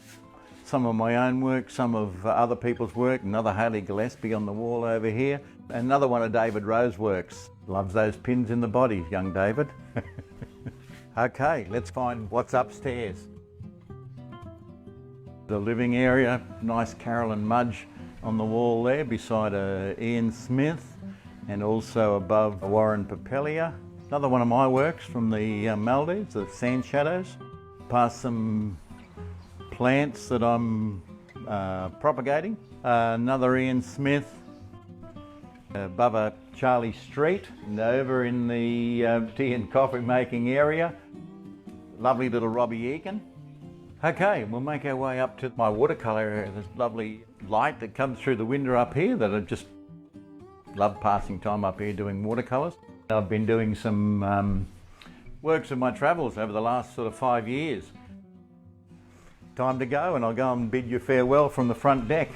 Some of my own work, some of other people's work, another Hayley Gillespie on the wall over here, another one of David Rowe's works. Loves those pins in the body, young David. Okay, let's find what's upstairs. The living area, nice Carolyn Mudge on the wall there beside Ian Smith and also above Warren Papelia. Another one of my works from the Maldives, the Sand Shadows. Past some plants that I'm propagating. Another Ian Smith above a Charlie Street and over in the tea and coffee making area. Lovely little Robbie Eakin. Okay, we'll make our way up to my watercolour area. There's lovely light that comes through the window up here that I just love passing time up here doing watercolours. I've been doing some works of my travels over the last sort of 5 years. Time to go, and I'll go and bid you farewell from the front deck.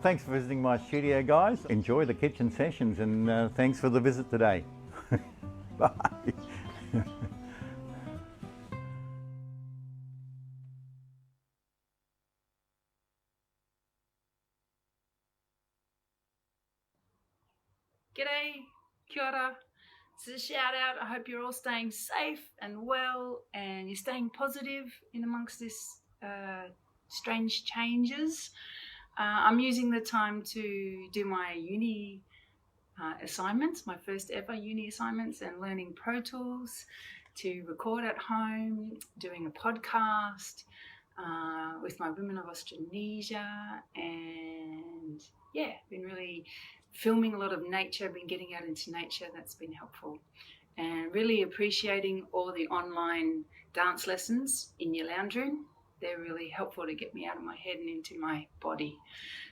Thanks for visiting my studio, guys. Enjoy the kitchen sessions, and thanks for the visit today. Bye. G'day, kia ora. This is a shout out. I hope you're all staying safe and well and you're staying positive in amongst this strange changes. I'm using the time to do my uni assignments, my first ever uni assignments, and learning Pro Tools to record at home, doing a podcast with my Women of Australasia, and yeah, been really filming a lot of nature, been getting out into nature. That's been helpful, and really appreciating all the online dance lessons in your lounge room. They're really helpful to get me out of my head and into my body.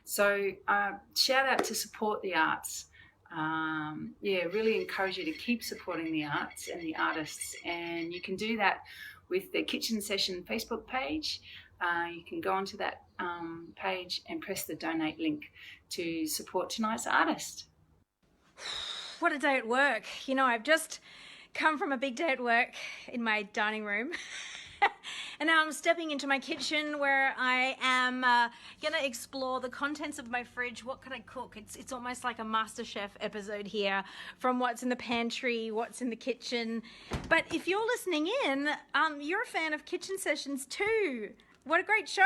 So shout out to support the arts. Really encourage you to keep supporting the arts and the artists, and you can do that with the Kitchen Session Facebook page. You can go onto that page and press the donate link to support tonight's artist. What a day at work. You know, I've just come from a big day at work in my dining room. And now I'm stepping into my kitchen where I am going to explore the contents of my fridge. What could I cook? It's almost like a MasterChef episode here, from what's in the pantry, what's in the kitchen. But if you're listening in, you're a fan of Kitchen Sessions too. What a great show.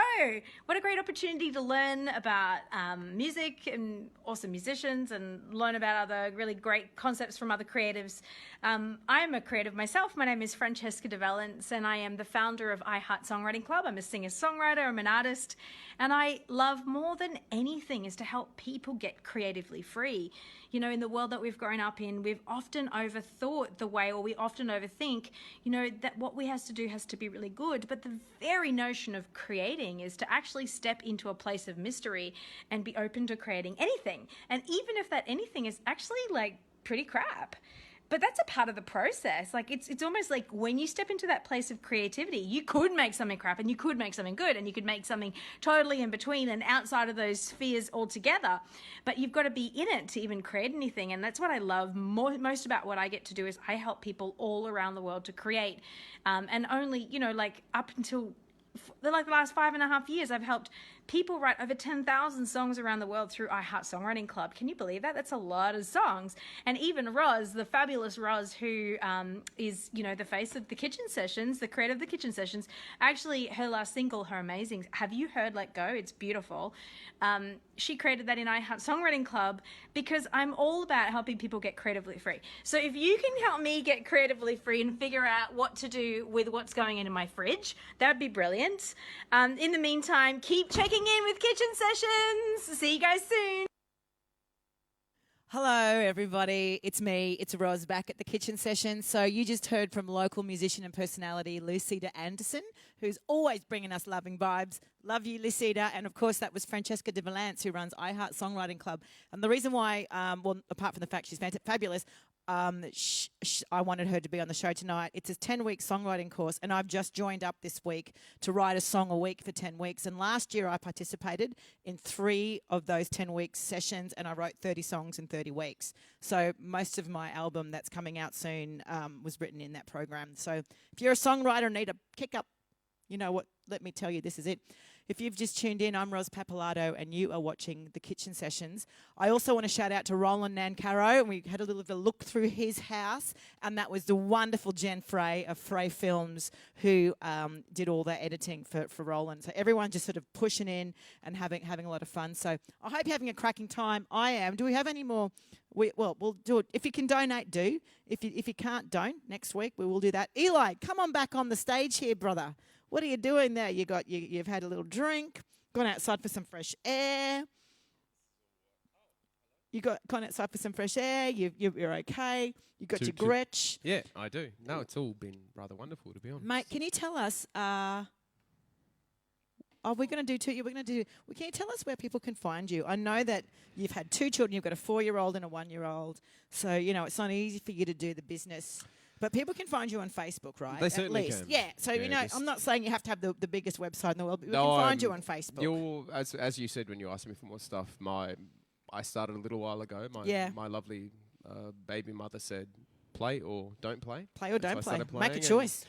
What a great opportunity to learn about music and awesome musicians, and learn about other really great concepts from other creatives. I am a creative myself. My name is Francesca De Valence, and I am the founder of iHeart Songwriting Club. I'm a singer-songwriter, I'm an artist, and I love more than anything is to help people get creatively free. You know, in the world that we've grown up in, we've often overthought the way, or we often overthink, you know, that what we has to do has to be really good. But the very notion of creating is to actually step into a place of mystery and be open to creating anything. And even if that anything is actually like pretty crap. But that's a part of the process. Like it's almost like when you step into that place of creativity, you could make something crap and you could make something good and you could make something totally in between and outside of those spheres altogether. But you've got to be in it to even create anything. And that's what I love most about what I get to do is I help people all around the world to create. And only, you know, like up until the last 5.5 years, I've helped people write over 10,000 songs around the world through iHeart Songwriting Club. Can you believe that? That's a lot of songs. And even Roz, the fabulous Roz, who is, you know, the face of the Kitchen Sessions, the creator of the Kitchen Sessions, actually her last single, her amazing, have you heard Let Go? It's beautiful. She created that in iHeart Songwriting Club because I'm all about helping people get creatively free. So if you can help me get creatively free and figure out what to do with what's going into my fridge, that would be brilliant. In the meantime, keep checking in with Kitchen Sessions. See you guys soon. Hello, everybody. It's me. It's Roz back at the Kitchen Session. So you just heard from local musician and personality Lucida Anderson, who's always bringing us loving vibes. Love you, Lucida. And, of course, that was Francesca De Valence, who runs iHeart Songwriting Club. And the reason why, well, apart from the fact she's fabulous, I wanted her to be on the show tonight. It's a 10-week songwriting course, and I've just joined up this week to write a song a week for 10 weeks. And last year I participated in 3 of those 10-week sessions, and I wrote 30 songs in 30 weeks. So most of my album that's coming out soon was written in that program. So if you're a songwriter and need a kick up, you know what, let me tell you, this is it. If you've just tuned in, I'm Ros Pappalardo, and you are watching the Kitchen Sessions. I also want to shout out to Roland Nancaro, and we had a little bit of a look through his house, and that was the wonderful Jen Frey of Frey Films who did all the editing for Roland. So everyone just sort of pushing in and having a lot of fun. So I hope you're having a cracking time. I am. Do we have any more? We'll do it. If you can donate, do. If you can't, don't. Next week we will do that. Eli, come on back on the stage here, brother. What are you doing there? You've had a little drink, gone outside for some fresh air. Gone outside for some fresh air. You're okay. You got your Gretsch. Yeah, I do. No, it's all been rather wonderful, to be honest. Mate, can you tell us? We're going to do two. We're going to do. Can you tell us where people can find you? I know that you've had 2 children. You've got a 4-year-old and a 1-year-old. So you know it's not easy for you to do the business. But people can find you on Facebook, right? They certainly At least. can. Yeah. So, Yeah, you know, I'm not saying you have to have the biggest website in the world, but we can find you on Facebook. As you said when you asked me for more stuff, I started a little while ago. My lovely baby mother said, play or don't play. Play or don't play. Started Make a playing, choice.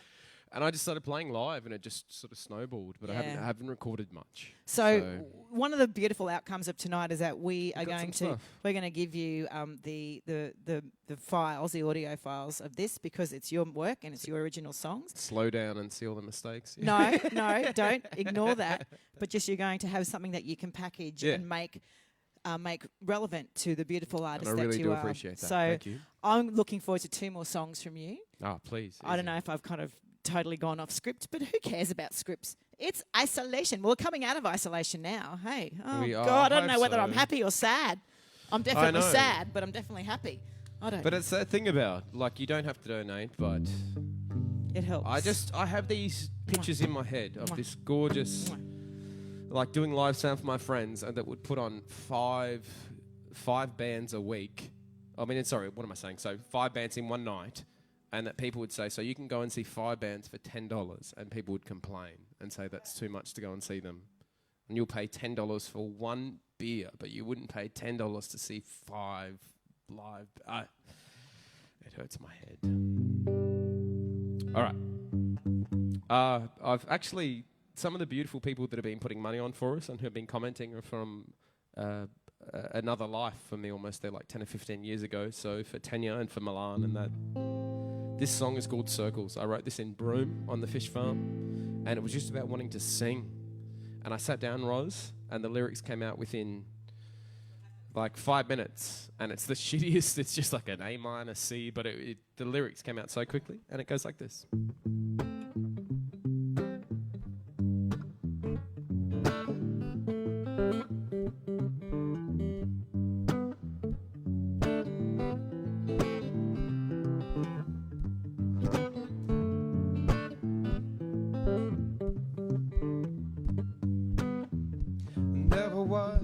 And I just started playing live, and it just sort of snowballed. But I haven't recorded much. So one of the beautiful outcomes of tonight is that we're got going some to stuff. give you the files, the audio files of this, because it's your work and it's your original songs. Slow down and see all the mistakes. No, don't ignore that. But just you're going to have something that you can package and make relevant to the beautiful artist And I really that you do are. appreciate that. So Thank you. I'm looking forward to 2 more songs from you. Oh, please. I don't know if I've kind of totally gone off script, but who cares about scripts? It's isolation. Well, we're coming out of isolation now. Hey, God, I don't know whether I'm happy or sad. I'm definitely sad, but I'm definitely happy. I don't. But it's that thing about, like, you don't have to donate, but it helps. I have these pictures in my head of this gorgeous, like, doing live sound for my friends, and that would put on five bands a week. I mean, sorry, what am I saying? So 5 bands in one night. And that people would say, so you can go and see 5 bands for $10, and people would complain and say that's too much to go and see them. And you'll pay $10 for 1 beer, but you wouldn't pay $10 to see 5 live. It hurts my head. All right. I've actually, some of the beautiful people that have been putting money on for us and who have been commenting are from another life for me almost. They're like 10 or 15 years ago. So for Tanya and for Milan and that. This song is called Circles. I wrote this in Broome on the fish farm, and it was just about wanting to sing. And I sat down, Roz, and the lyrics came out within like 5 minutes, and it's the shittiest. It's just like an A minor C, but the lyrics came out so quickly, and it goes like this. Never was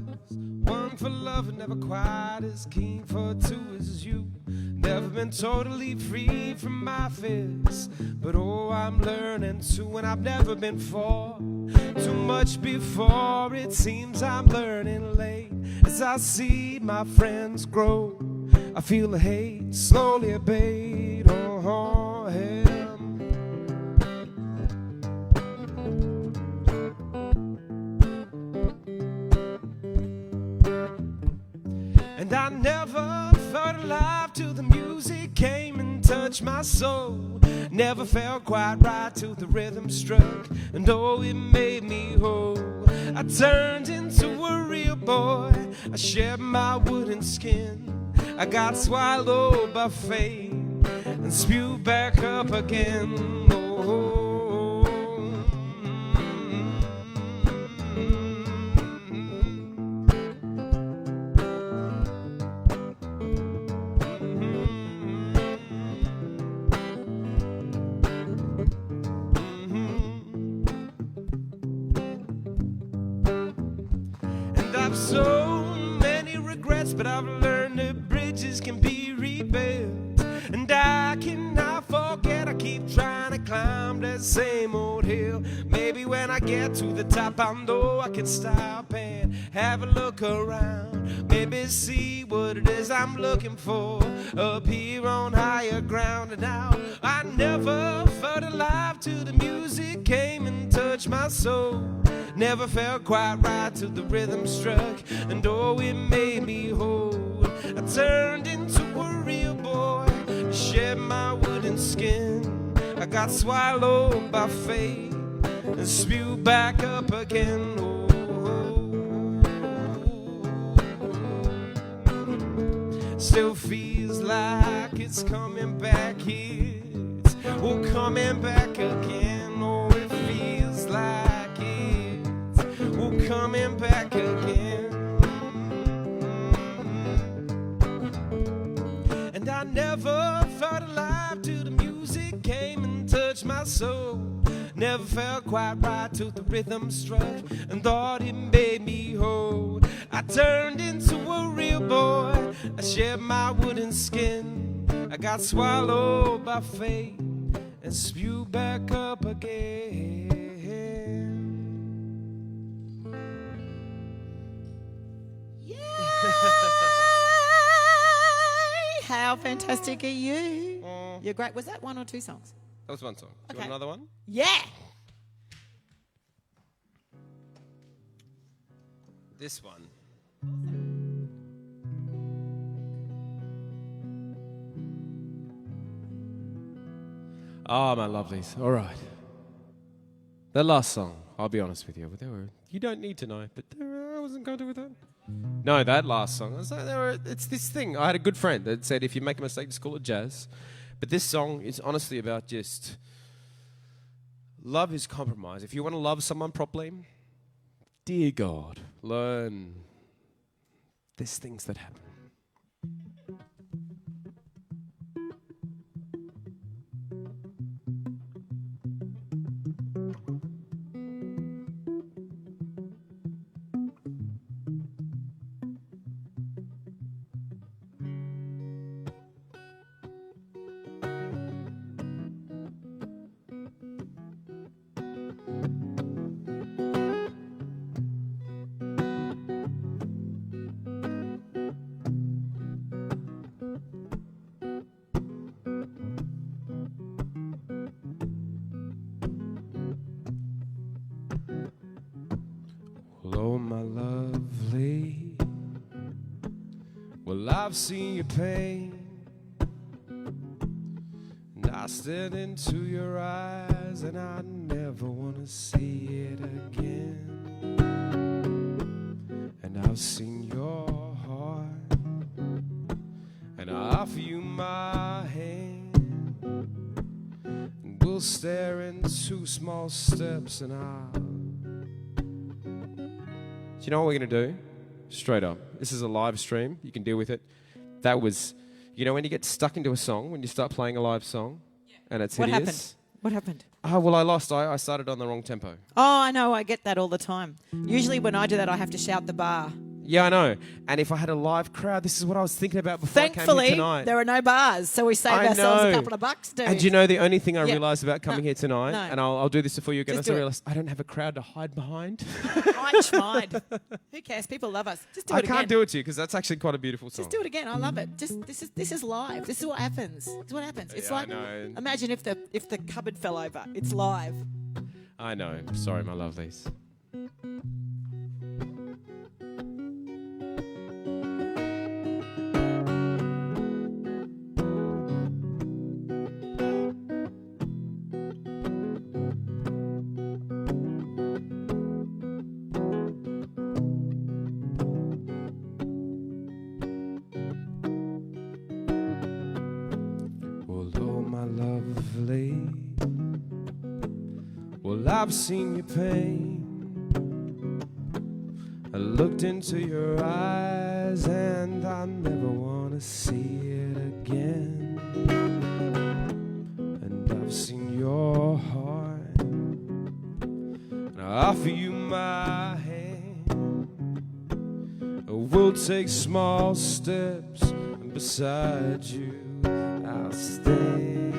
one for love and never quite as keen for two as you. Never been totally free from my fears, but oh, I'm learning to, and I've never been for too much before. It seems I'm learning late as I see my friends grow. I feel the hate slowly abate. Oh, hell. And I never felt alive till the music came and touched my soul. Never felt quite right till the rhythm struck, and oh, it made me whole. I turned into a real boy. I shed my wooden skin. I got swallowed by fate and spewed back up again. Oh. I've so many regrets, but I've learned that bridges can be rebuilt. And I cannot forget, I keep trying to climb that same old hill. Maybe when I get to the top, I know I can stop and have a look around. Maybe see what it is I'm looking for up here on higher ground. And now I never felt alive till the music came and touched my soul. Never felt quite right till the rhythm struck, and oh, it made me whole. I turned into a real boy, shed my wooden skin. I got swallowed by fate and spewed back up again. Oh, still feels like it's coming back here. It's coming back again. Oh, it feels like coming back again. And I never felt alive till the music came and touched my soul. Never felt quite right till the rhythm struck and thought it made me whole. I turned into a real boy. I shed my wooden skin. I got swallowed by fate and spewed back up again. How fantastic are you? You're great. Was that 1 or 2 songs? That was one song. Do you Okay. want another one? Yeah. This one. Oh, my lovelies. All right. That last song, I'll be honest with you, but you don't need to know, but I wasn't going to with that. No, that last song. It's this thing. I had a good friend that said, if you make a mistake, just call it jazz. But this song is honestly about just love is compromise. If you want to love someone properly, dear God, learn there's things that happen. Hello, my lovely. Well, I've seen your pain, and I stared into your eyes, and I never want to see it again. And I've seen your heart, and I offer you my hand, and we'll stare in 2 small steps, and Do you know what we're going to do? Straight up. This is a live stream. You can deal with it. That was, when you get stuck into a song, when you start playing a live song, and it's What happened? hideous. What happened? Oh, well, I lost. I started on the wrong tempo. Oh, I know. I get that all the time. Usually when I do that, I have to shout the bar. Yeah, I know. And if I had a live crowd, this is what I was thinking about before I came Thankfully, here tonight. there are no bars, so we save I ourselves know. a couple of bucks, dude. And do you know the only thing I Yeah. realised about coming here tonight, no. and I'll do this before you again, Just I do it. realised I don't have a crowd to hide behind. Mind. Who cares? People love us. Just do I it again. can't do it to you because that's actually quite a beautiful song. Just do it again. I love it. Just this is live. This is what happens. This is what happens. It's Yeah, I like know. imagine if the cupboard fell over. It's live. I know. Sorry, my lovelies. well, oh, my lovely. Well, I've seen your pain. I looked into your eyes, and I never want to see it again. And I've seen your heart, and I offer you my hand. We'll take small steps, and beside you I'll stand.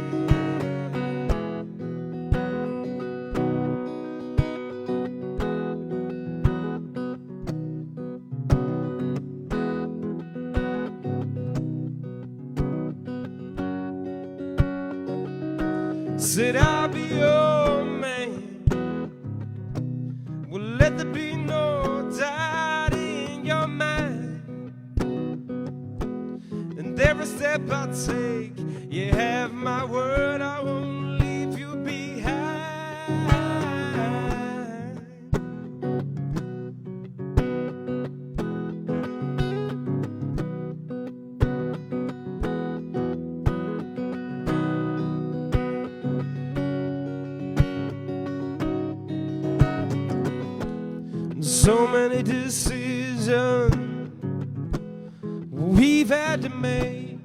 Said I'll be your man. Well, let there be no doubt in your mind. And every step I take, you have my word, I won't leave you behind. So many decisions we've had to make.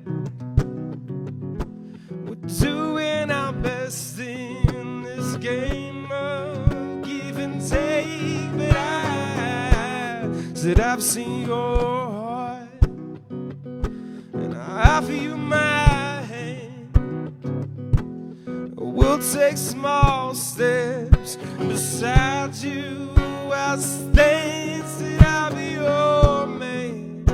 We're doing our best in this game of give and take. But I said I've seen your heart, and I offer you my hand. We'll take small steps beside you. I'll stand, said I'll be your man.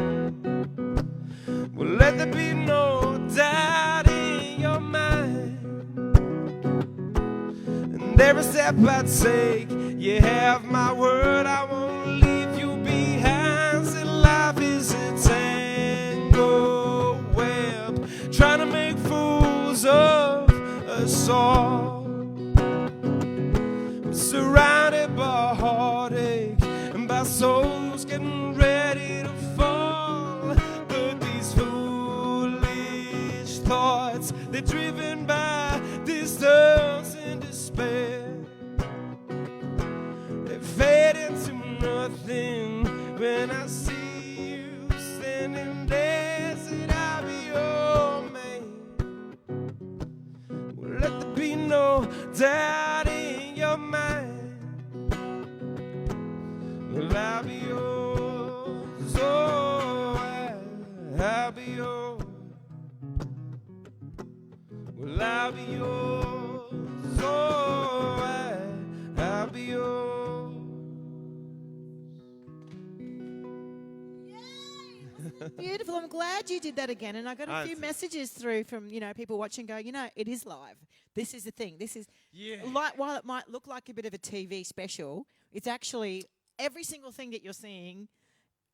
Well, let there be no doubt in your mind. And every step I take, you have my word, I won't leave you behind. Said life is a tangled web, trying to make fools of us all. We're surrounded by heartache and by souls getting ready to fall. But these foolish thoughts, they're driven by distance and despair. They fade into nothing when I see you standing there. Said I'll be your man. Well, let there be no doubt in your mind. Well, I'll be yours. Oh, I'll be yours. Well, I'll be yours. Oh, I'll be yours. Beautiful. I'm glad you did that again. And I got a few messages through from, people watching going, it is live. This is the thing. This is, while it might look like a bit of a TV special, it's actually every single thing that you're seeing,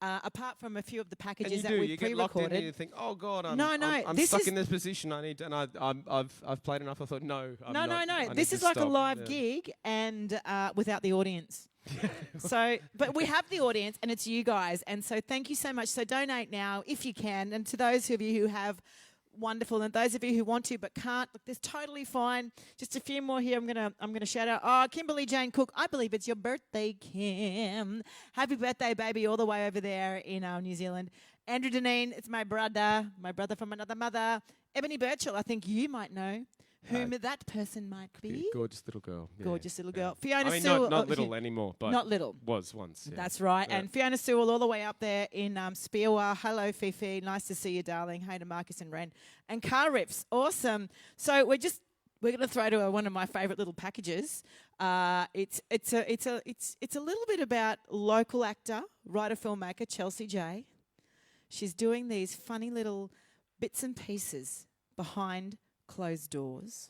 apart from a few of the packages that we've you get locked in pre-recorded. and you think, oh God, I'm this stuck is in this position. I've played enough. I thought, no. This is like a live gig and without the audience. So, but we have the audience and it's you guys. And so thank you so much. So donate now if you can. And to those of you who have, wonderful. And those of you who want to but can't, look, that's totally fine. Just a few more here. I'm gonna shout out. Oh, Kimberly Jane Cook. I believe it's your birthday, Kim. Happy birthday, baby, all the way over there in New Zealand. Andrew Deneen, it's my brother from another mother. Ebony Birchall, I think you might know whom that person might be. Gorgeous little girl. Yeah. Gorgeous little girl. Fiona Sewell. Not little anymore, but not little. Was once. Yeah. That's right. Yeah. And Fiona Sewell all the way up there in Spearwa. Hello, Fifi. Nice to see you, darling. Hey to Marcus and Ren. And Car Riffs. Awesome. So we're going to throw to one of my favourite little packages. It's a little bit about local actor, writer, filmmaker Chelsea J. She's doing these funny little bits and pieces behind closed doors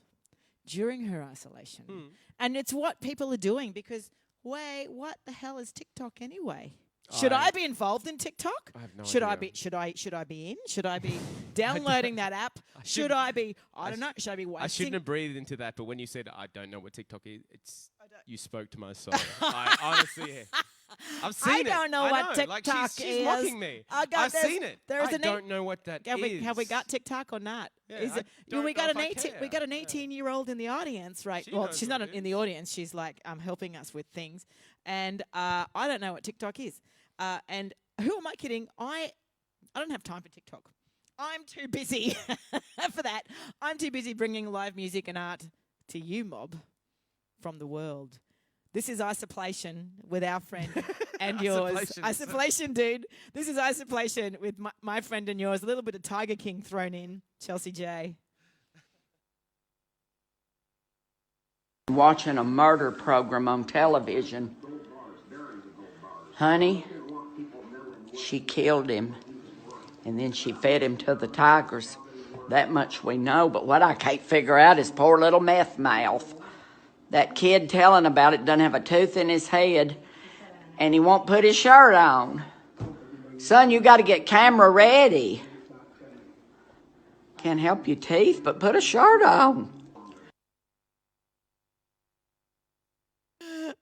during her isolation. And it's what people are doing because, wait, what the hell is TikTok anyway? Should I be involved in TikTok? I have no Should idea. Should I be in? Should I be downloading that app? Should I be, I don't know, should I be wasting? I shouldn't have breathed into that, but when you said I don't know what TikTok is, you spoke to my soul. I honestly, I've seen it. I don't know what TikTok she's is. mocking me. I've seen it. I don't know what that is. Have we got TikTok or not? Yeah, We got an 18-year-old in the audience, right? Well, she's not in the audience. She's like helping us with things, and I don't know what TikTok is. And who am I kidding? I don't have time for TikTok. I'm too busy for that. I'm too busy bringing live music and art to you, mob, from the world. This is Isolation with our friend and yours. Isolation, dude. This is Isolation with my friend and yours. A little bit of Tiger King thrown in. Chelsea J. Watching a murder program on television. Honey, she killed him, and then she fed him to the tigers. That much we know, but what I can't figure out is poor little meth mouth. That kid telling about it doesn't have a tooth in his head, and he won't put his shirt on. Son, you got to get camera ready. Can't help your teeth, but put a shirt on.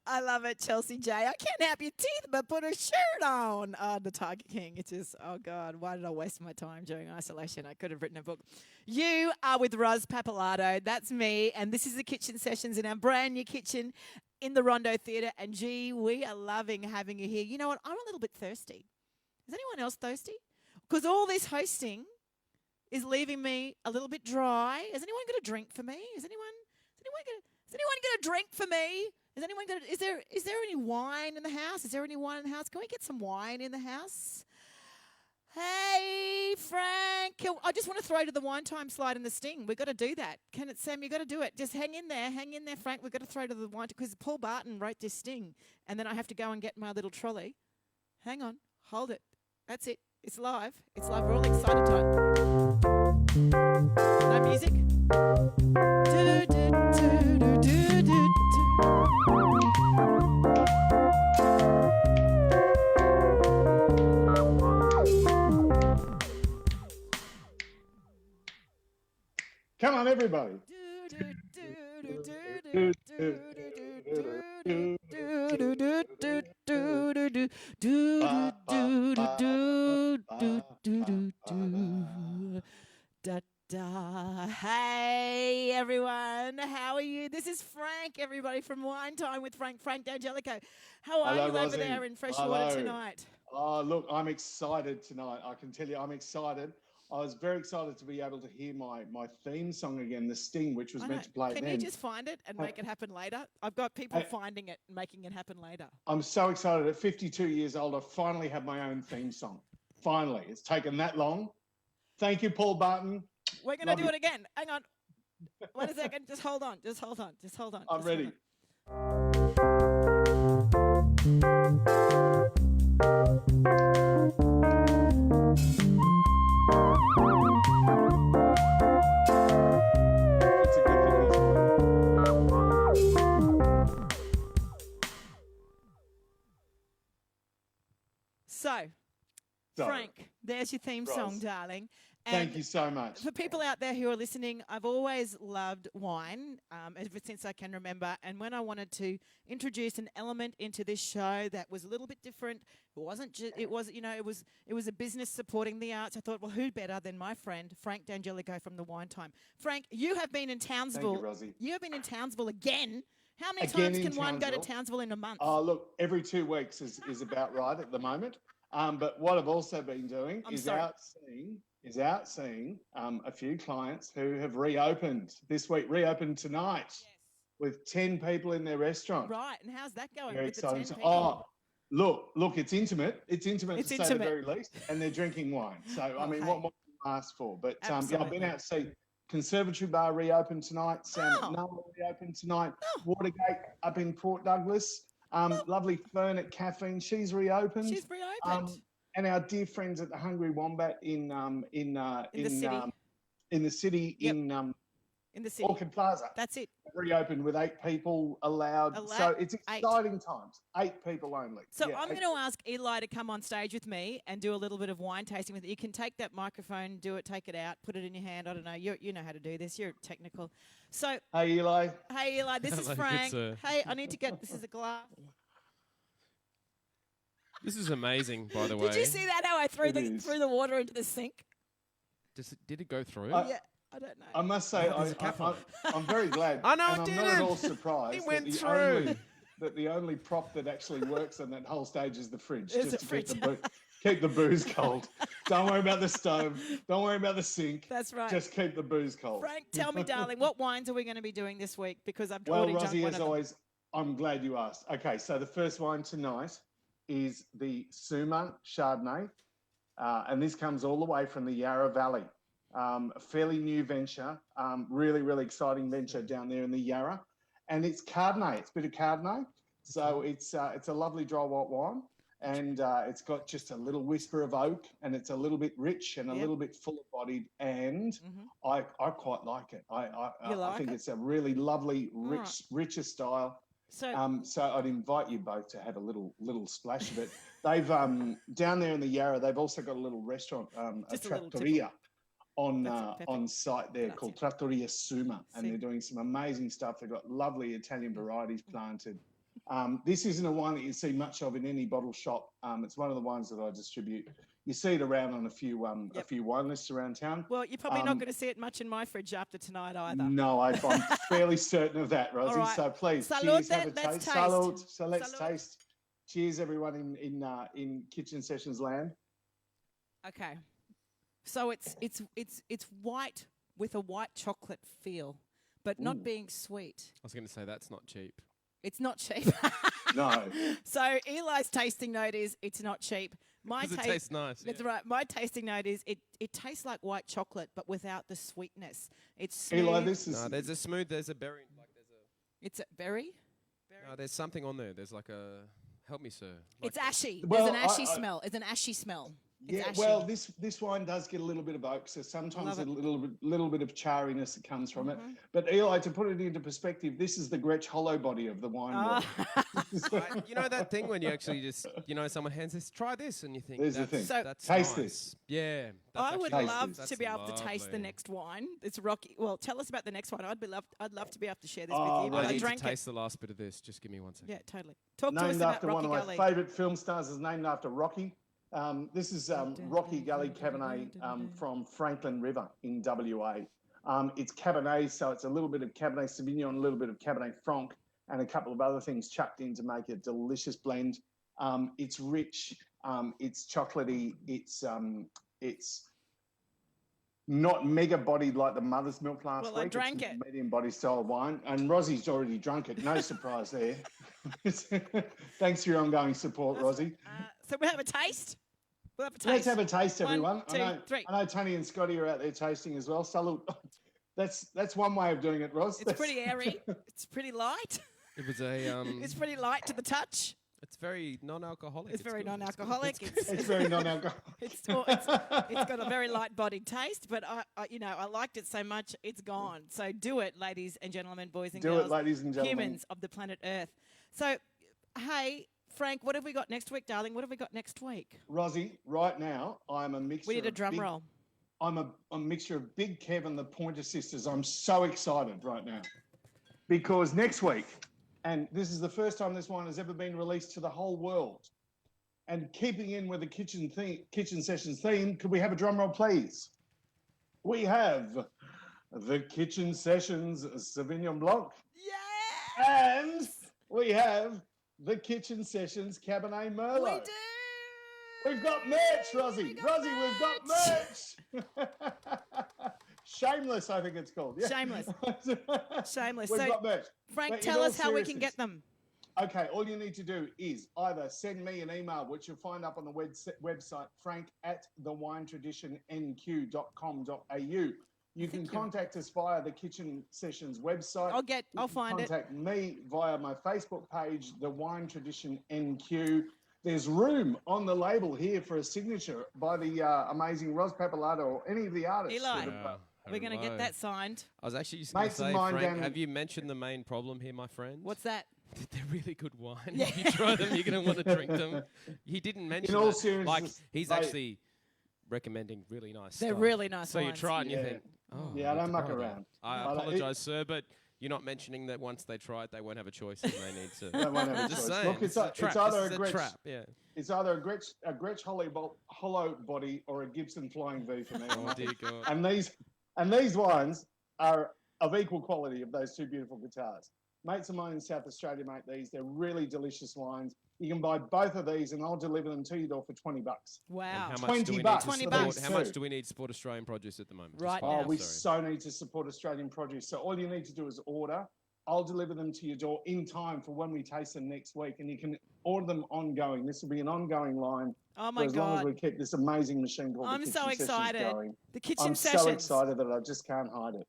I love it, Chelsea J. I can't help your teeth, but put a shirt on. Oh, the Tiger King. It's just, oh, God, why did I waste my time during isolation? I could have written a book. You are with Roz Papalato. That's me. And this is the Kitchen Sessions in our brand new kitchen in the Rondo Theatre. And, gee, we are loving having you here. You know what? I'm a little bit thirsty. Is anyone else thirsty? Because all this hosting is leaving me a little bit dry. Is anyone got a drink for me? Is anyone got a drink for me? Is anyone going to, is there any wine in the house? Is there any wine in the house? Can we get some wine in the house? Hey, Frank. I just want to throw to the wine time slide in the sting. We've got to do that. Sam, you got to do it. Just hang in there, Frank. We've got to throw to the wine because Paul Barton wrote this sting. And then I have to go and get my little trolley. Hang on. Hold it. That's it. It's live. It's live. We're all excited to it. No music. Do, do, do, do, do, do, do. on, everybody. Hey everyone, how are you? This is Frank, everybody, from Wine Time with Frank D'Angelico. How are Hello, you Rosie. over there in Freshwater Hello. tonight? Oh, look, I'm excited tonight. I can tell you I'm excited. I was very excited to be able to hear my theme song again, The Sting, which was meant to play Can then. you just find it and make it happen later? I've got people finding it and making it happen later. I'm so excited. At 52 years old, I finally have my own theme song. Finally. It's taken that long. Thank you, Paul Barton. We're going to do it again. Hang on. Wait a second. Just hold on. I'm ready. So, Frank, there's your theme song, darling. And thank you so much. For people out there who are listening, I've always loved wine ever since I can remember. And when I wanted to introduce an element into this show that was a little bit different, it wasn't just, it was a business supporting the arts. I thought, well, who better than my friend Frank D'Angelico from the Wine Time? Frank, you have been in Townsville. Thank you, Rosie. You have been in Townsville again. How many times can one go to Townsville in a month? Oh, look, every 2 weeks is about right at the moment. But what I've also been doing is out seeing a few clients who have reopened this week, reopened tonight with 10 people in their restaurant. Right, and how's that going? Very with exciting. The 10 people? Look, it's intimate. It's intimate to say the very least, and they're drinking wine. So, I mean, what more can you ask for? But yeah, I've been out to see Conservatory Bar reopened tonight. Sam Noah reopened tonight. Watergate up in Port Douglas. Lovely Fern at Caffeine. She's reopened. She's reopened. And our dear friends at the Hungry Wombat in the city Orchid Plaza. That's it. Reopened with 8 people allowed. So it's exciting times. 8 people only. So I'm going to ask Eli to come on stage with me and do a little bit of wine tasting with it. You can take that microphone, take it out, put it in your hand. I don't know. You know how to do this. You're technical. So hey Eli. Hey Eli. This is Frank. Hey, I need to get. This is a glass. This is amazing, by the way. Did you see that? How I threw the water into the sink? Did it go through? Yeah. I don't know. I must say, I'm very glad. I know and it I'm didn't. not at all surprised. It went through. That the only prop that actually works on that whole stage is the fridge. There's just a to fridge. keep the booze cold. Don't worry about the stove. Don't worry about the sink. That's right. Just keep the booze cold. Frank, tell me, darling, what wines are we going to be doing this week? Because I've Rosie, already drunk one as of them. always, I'm glad you asked. Okay, so the first wine tonight is the Suma Chardonnay. And this comes all the way from the Yarra Valley. A fairly new venture, really, really exciting venture down there in the Yarra. And it's Chardonnay. It's a bit of Chardonnay. So it's a lovely dry white wine. And it's got just a little whisper of oak, and it's a little bit rich and a little bit full-bodied. And I quite like it. I think it's a really lovely, richer style. So, so I'd invite you both to have a little splash of it. They've down there in the Yarra, they've also got a little restaurant, a trattoria on site there called Trattoria Suma, and they're doing some amazing stuff. They've got lovely Italian varieties planted. This isn't a wine that you see much of in any bottle shop. It's one of the wines that I distribute. You see it around on a few wine lists around town. Well, you're probably not going to see it much in my fridge after tonight either. No, I'm fairly certain of that, Rosie. Right. So please, Salute, cheers, have a let's taste. taste. Salute. So let's taste. Cheers, everyone in Kitchen Sessions land. Okay, so it's white with a white chocolate feel, but not being sweet. I was going to say that's not cheap. It's not cheap. No. So Eli's tasting note is it's not cheap. Because it tastes nice. That's right. My tasting note is it tastes like white chocolate, but without the sweetness. It's smooth. Eli, this is. No, there's a berry. It's a berry? No, there's something on there. There's like a. Help me, sir. It's ashy. Well, There's an ashy smell. It's an ashy smell. Yeah, well, this wine does get a little bit of oak, so sometimes a little bit of charriness that comes from it. But Eli, to put it into perspective, this is the Gretsch hollow body of the wine world. You know that thing when you actually just, someone hands this, try this, and you think, There's the that's, thing. that's Taste nice. this. Yeah. I would Taste love this. to be able to taste the lovely. next wine. It's rocky. Well, tell us about the next one. I'd love to be able to share this Oh, with you. right. But I I need to drank it. taste the last bit of this. Just give me 1 second. Yeah, totally. Talk to us Named about after Rocky one of Gully. my favourite film stars is named after Rocky. This is Rocky Gully Cabernet from Franklin River in WA. It's Cabernet, so it's a little bit of Cabernet Sauvignon, a little bit of Cabernet Franc, and a couple of other things chucked in to make a delicious blend. It's rich, it's chocolatey, it's not mega bodied like the Mother's Milk last Well, I week. drank it's it. Medium body style wine, and Rossie's already drunk it. No surprise there. Thanks for your ongoing support, Rosie. So we'll have a taste. We'll have a taste. Let's have a taste, One, everyone. two, three. I know Tony and Scotty are out there tasting as well. Salute. That's one way of doing it, Ross. It's pretty airy. It's pretty light. It was a. It's pretty light to the touch. It's very non-alcoholic. It's very good. non-alcoholic. It's very non-alcoholic. It's got a very light bodied taste, but I liked it so much it's gone. So do it, ladies and gentlemen, boys and Do girls, it, ladies and gentlemen. humans of the planet Earth. So, hey, Frank, what have we got next week, darling? What have we got next week? Rosie, right now, I'm a mixture. We need a of drum big- roll. I'm a mixture of Big Kev and the Pointer Sisters. I'm so excited right now because next week, and this is the first time this wine has ever been released to the whole world, and keeping in with the kitchen sessions theme, could we have a drum roll, please? We have the Kitchen Sessions Sauvignon Blanc. Yeah! And we have the Kitchen Sessions Cabernet Merlot. We do! We've got merch, Rosie. We've got merch. Shameless, I think it's called. Yeah. Shameless. Shameless. We've So, got merch. Frank, But in tell all us how we can seriousness- get them. Okay, all you need to do is either send me an email, which you'll find up on the website, frank@thewinetraditionnq.com.au. You can contact us via the Kitchen Sessions website. I'll find it. Contact me via my Facebook page, The Wine Tradition NQ. There's room on the label here for a signature by the amazing Ros Papalato or any of the artists. Eli, that have, we're going to get that signed. I was actually just going to Mates of say, mine Frank, down have in- you mentioned the main problem here, my friend? What's that? They're really good wine. If you try them, you're going to want to drink them. He didn't mention all that. seriousness, Like, he's they- actually recommending really nice They're stuff. really nice So you wines. try it and you Yeah. think, oh. Yeah, I don't need to muck try that. around. I But apologise, sir, but you're not mentioning that once they try it, they won't have a choice and they need to. They won't have a Just choice. saying, Look, this is a trap. either This is a Gretsch, trap, yeah. It's either a Gretsch hollow body or a Gibson Flying V for me. Oh, dear God. And these wines are of equal quality of those two beautiful guitars. Mates of mine in South Australia make these. They're really delicious wines. You can buy both of these, and I'll deliver them to your door for $20. Wow. And how much do 20 we need bucks to for support? these How much two. do we need to support Australian produce at the moment? Just Right quickly, now. Oh, we sorry. so need to support Australian produce. So all you need to do is order. I'll deliver them to your door in time for when we taste them next week, and you can order them ongoing. This will be an ongoing line Oh, for my as long as God. we keep this amazing machine called I'm the so Kitchen Sessions excited. going. The Kitchen I'm Sessions. so excited that I just can't hide it.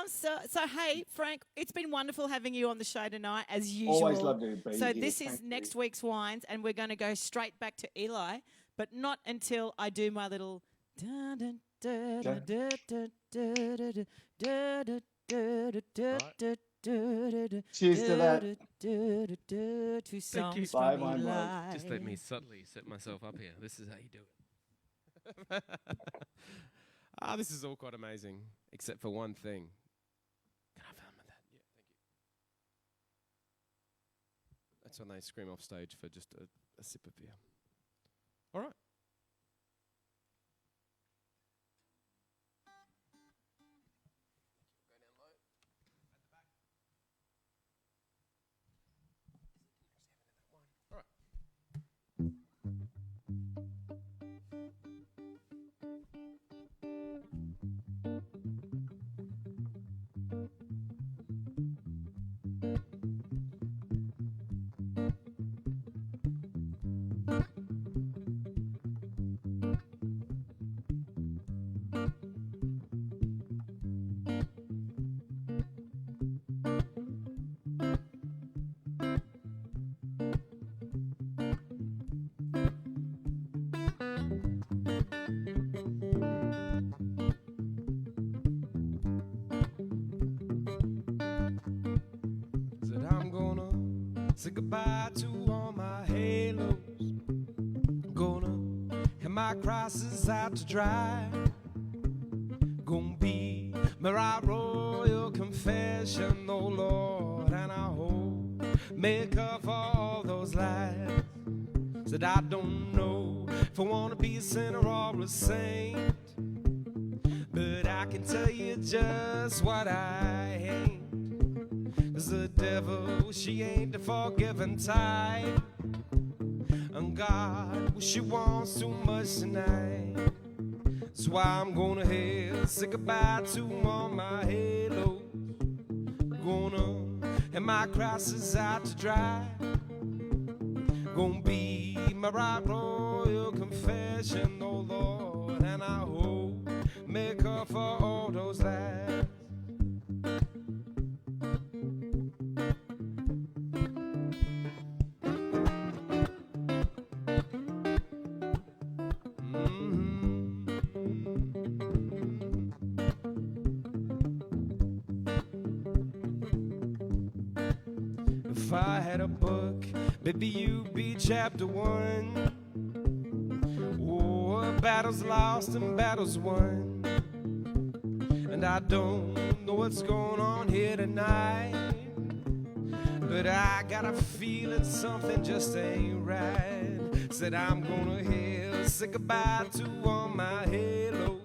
So hey, Frank, it's been wonderful having you on the show tonight, as usual. Always love to be So here. this is Thank you. next week's wines, and we're going to go straight back to Eli, but not until I do my little. Cheers to that. Two Thank you. songs Bye, from my love. Eli. Just let me subtly set myself up here. This is how you do it. This is all quite amazing, except for one thing. Can I film with that? Yeah, thank you. That's when they scream off stage for just a sip of beer. All right. goodbye to all my halos. Gonna hang my crosses out to dry. Gonna be my royal confession, oh Lord, and I hope make up for all those lies. Said I don't know if I wanna be a sinner or a saint, but I can tell you just what I ain't. 'Cause the devil, she ain't the forgiving type, and God, well, she wants too much tonight. That's why I'm gonna hell, say goodbye to all my halos. Gonna hang my crosses out to dry. Gonna be my royal confession, oh Lord, and I hope make up for all those lies. If I had a book, maybe you'd be chapter 1. Oh, battles lost and battles won. And I don't know what's going on here tonight, but I got a feeling something just ain't right. Said I'm gonna hell, say goodbye to all my halos.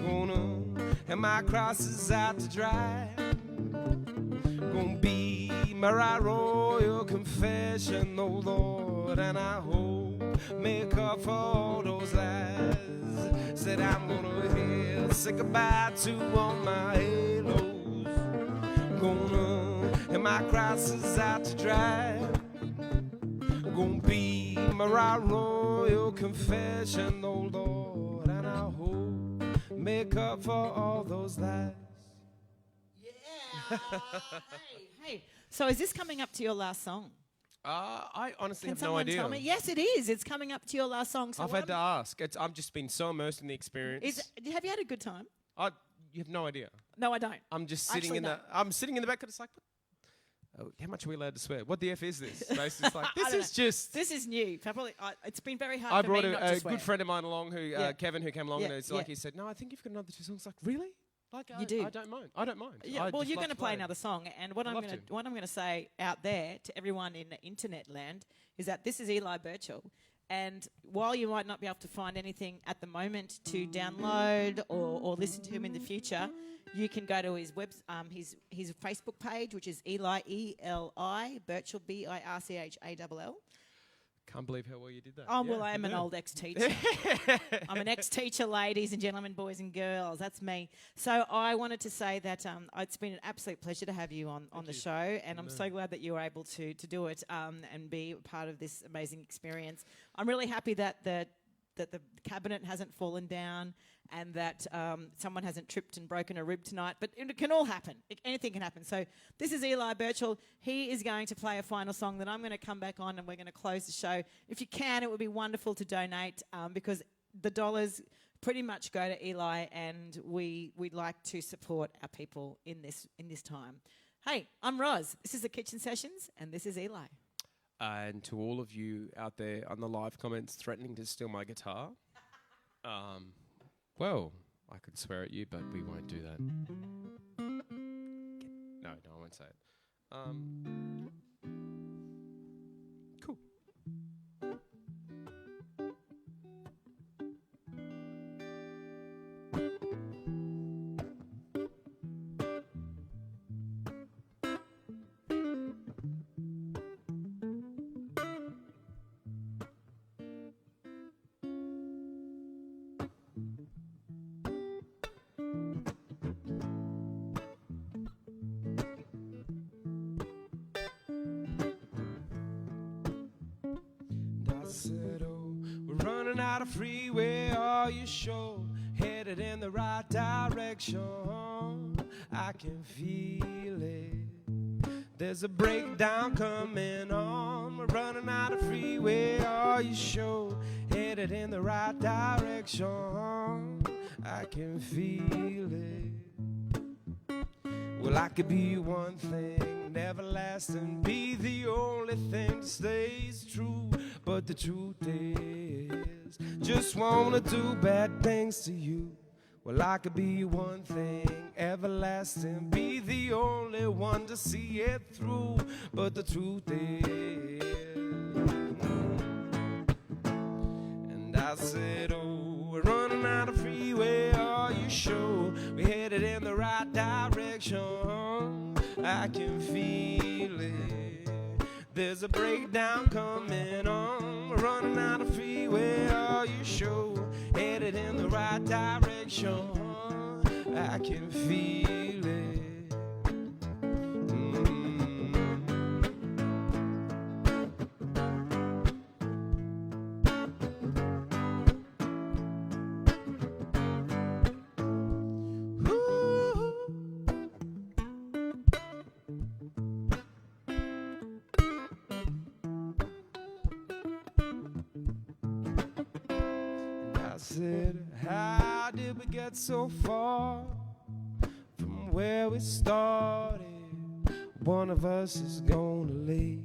Gonna hang my crosses out to dry. Gonna be my royal confession, oh Lord, and I hope make up for all those lies. Said I'm gonna hell, say goodbye to all my halos. Gonna hang my crosses out to dry. Gonna be my royal confession, oh Lord, and I hope make up for all those lies. Yeah. Hey. So is this coming up to your last song? I honestly Can have no someone idea. tell me? Yes, it is. It's coming up to your last song. So I've had to ask. I've just been so immersed in the experience. Have you had a good time? You have no idea. No, I don't. I'm just sitting Actually, in no. the. I'm sitting in the back, and it's like, how much are we allowed to swear? What the F is this? Basically, it's like I don't know. just. This is new. It's been very hard. I for brought me not to a swear. good friend of mine along, who Kevin, who came along, Yeah, and it's like he said, "No, I think you've got another 2 songs." Like, really? Like, You do. I don't mind. I don't mind. Yeah, I well, just you're love going to to play another song, and what I'm going to say out there to everyone in the internet land is that this is Eli Birchall, and while you might not be able to find anything at the moment to download or listen to him in the future, you can go to his his Facebook page, which is Eli ELI Birchall BIRCHALL. Can't believe how well you did that. Oh, well, I am an old ex-teacher. I'm an ex-teacher, ladies and gentlemen, boys and girls. That's me. So I wanted to say that it's been an absolute pleasure to have you on the show, and I'm so glad that you were able to do it and be part of this amazing experience. I'm really happy that the cabinet hasn't fallen down and that someone hasn't tripped and broken a rib tonight, but it can all happen. Anything can happen. So this is Eli Birchall. He is going to play a final song that I'm going to come back on, and we're going to close the show. If you can, it would be wonderful to donate because the dollars pretty much go to Eli, and we'd like to support our people in this time. Hey, I'm Roz. This is the Kitchen Sessions, and this is Eli. And to all of you out there on the live comments threatening to steal my guitar, well, I could swear at you, but we won't do that. No, I won't say it. Cool. We're running out of freeway, are you sure? Headed in the right direction, I can feel it. There's a breakdown coming on. We're running out of freeway, are you sure? Headed in the right direction, I can feel it. Well, I could be one thing, never last, and be the only thing that stays true. But the truth is, just wanna do bad things to you. Well, I could be one thing, everlasting, be the only one to see it through. But the truth is, and I said, oh, we're running out of freeway, are you sure we're headed in the right direction? I can feel it, there's a breakdown coming on. We're running out of freeway, are you sure headed in the right direction? I can feel it. I said, how did we get so far from where we started? One of us is gonna leave,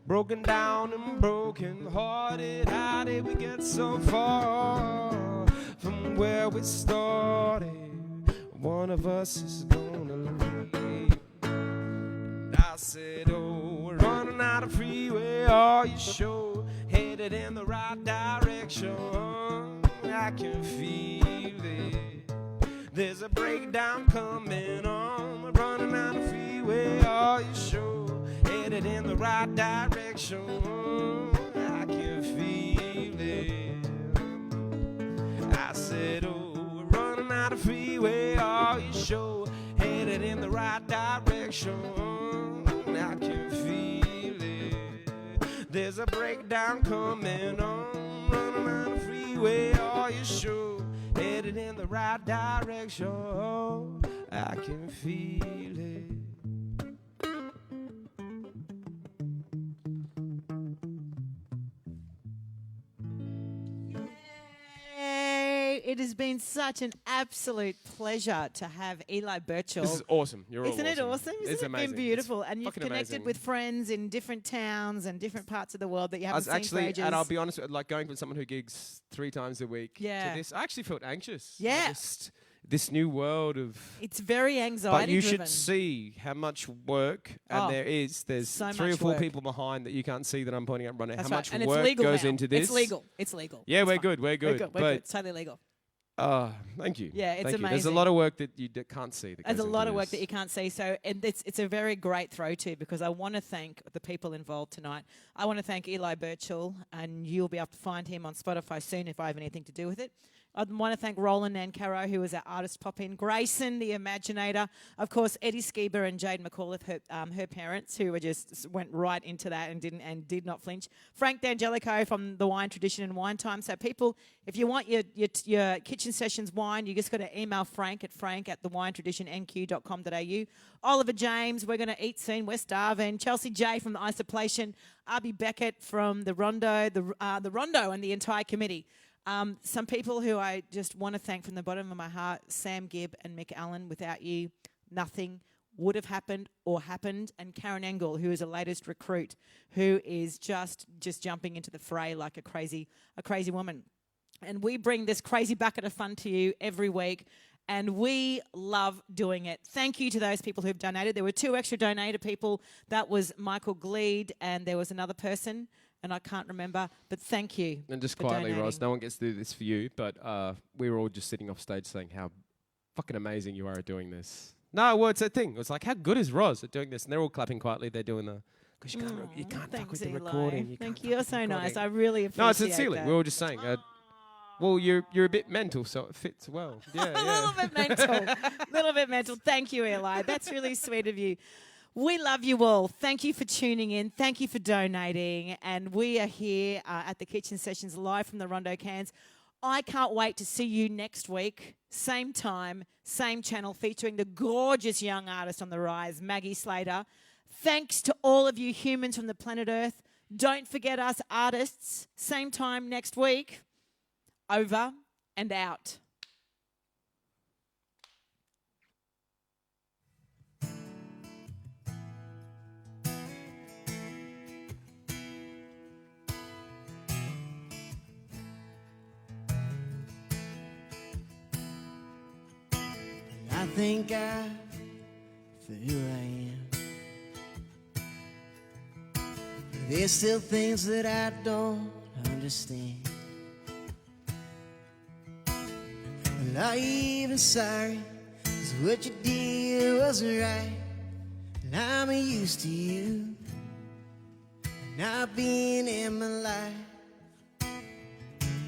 broken down and broken hearted. How did we get so far from where we started? One of us is gonna leave. And I said, oh, we're running out of freeway, are you sure headed in the right direction? I can feel it, there's a breakdown coming on. We're running out of freeway, are you sure headed in the right direction? I can feel it. I said, oh, we're running out of freeway, are you sure headed in the right direction? I can feel it, there's a breakdown coming on. Running out of freeway, are you sure headed in the right direction? I can feel it. Yay. It has been such an absolute pleasure to have Eli Birchall. This is awesome. You're all Isn't it awesome? It's Isn't it amazing. been beautiful? It's And you've fucking connected amazing. with friends in different towns and different parts of the world that you I haven't was seen for actually, ages. and I'll be honest, like going from someone who gigs 3 times a week Yeah. to this, I actually felt anxious. Yeah. Just this new world of. It's very anxiety But you driven. should see how much work, and Oh, there's so 3 or much 4 work. people behind that you can't see that I'm pointing out right now. That's How right. much And work it's legal goes now. into this? It's legal. It's legal. Yeah, It's we're fine. good. We're good. We're but good. It's totally legal. thank you. Yeah, it's Thank you. There's a amazing. lot of work that you can't see. That There's a goes lot into of work this. that you can't see. So, and it's a very great throw to, because I want to thank the people involved tonight. I want to thank Eli Birchall, and you'll be able to find him on Spotify soon if I have anything to do with it. I want to thank Roland Nancaro, who was our artist pop-in, Grayson, the Imaginator, of course, Eddie Skeeber and Jade McAuliffe, her parents, who were just went right into that and did not flinch. Frank D'Angelico from the Wine Tradition and Wine Time. So people, if you want your kitchen sessions wine, you just got to email Frank at thewinetraditionnq.com.au. Oliver James, we're going to eat soon. We're starving. Chelsea J from the Isoplation. Arby Beckett from the Rondo, the Rondo and the entire committee. Some people who I just want to thank from the bottom of my heart, Sam Gibb and Mick Allen. Without you, nothing would have happened or happened. And Karen Engel, who is a latest recruit, who is just jumping into the fray like a crazy woman. And we bring this crazy bucket of fun to you every week, and we love doing it. Thank you to those people who've donated. There were 2 extra donator people. That was Michael Gleed, and there was another person, and I can't remember, but thank you. And just for quietly, donating. Roz, no one gets to do this for you, but we were all just sitting off stage saying how fucking amazing you are at doing this. No, well, it's a thing. It was like, how good is Roz at doing this? And they're all clapping quietly. They're doing the... Because you can't fuck with the Eli. recording. Thank you. You're so nice. I really appreciate No, sincerely. that. We were all just saying... well, you're a bit mental, so it fits well. Yeah, A little bit mental. Little bit mental. Thank you, Eli. That's really sweet of you. We love you all. Thank you for tuning in. Thank you for donating. And we are here at the Kitchen Sessions live from the Rondo Cans. I can't wait to see you next week. Same time, same channel, featuring the gorgeous young artist on the rise, Maggie Slater. Thanks to all of you humans from the planet Earth. Don't forget us artists. Same time next week. Over and out. thank God for who I am. There's still things that I don't understand. Well, are you even sorry? 'Cause what you did wasn't right. And I'm used to you not being in my life.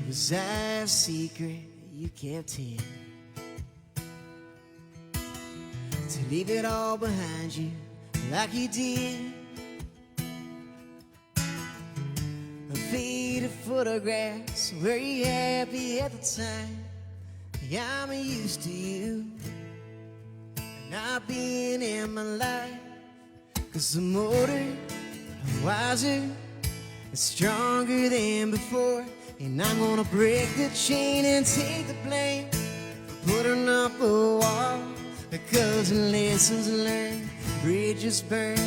Was I a secret you kept hid? To leave it all behind you like you did. A faded photographs, were you happy at the time? Yeah, I'm used to you not being in my life. 'Cause the motor wiser and stronger than before. And I'm gonna break the chain and take the blame for putting up a wall. Because the lessons learned, bridges burned,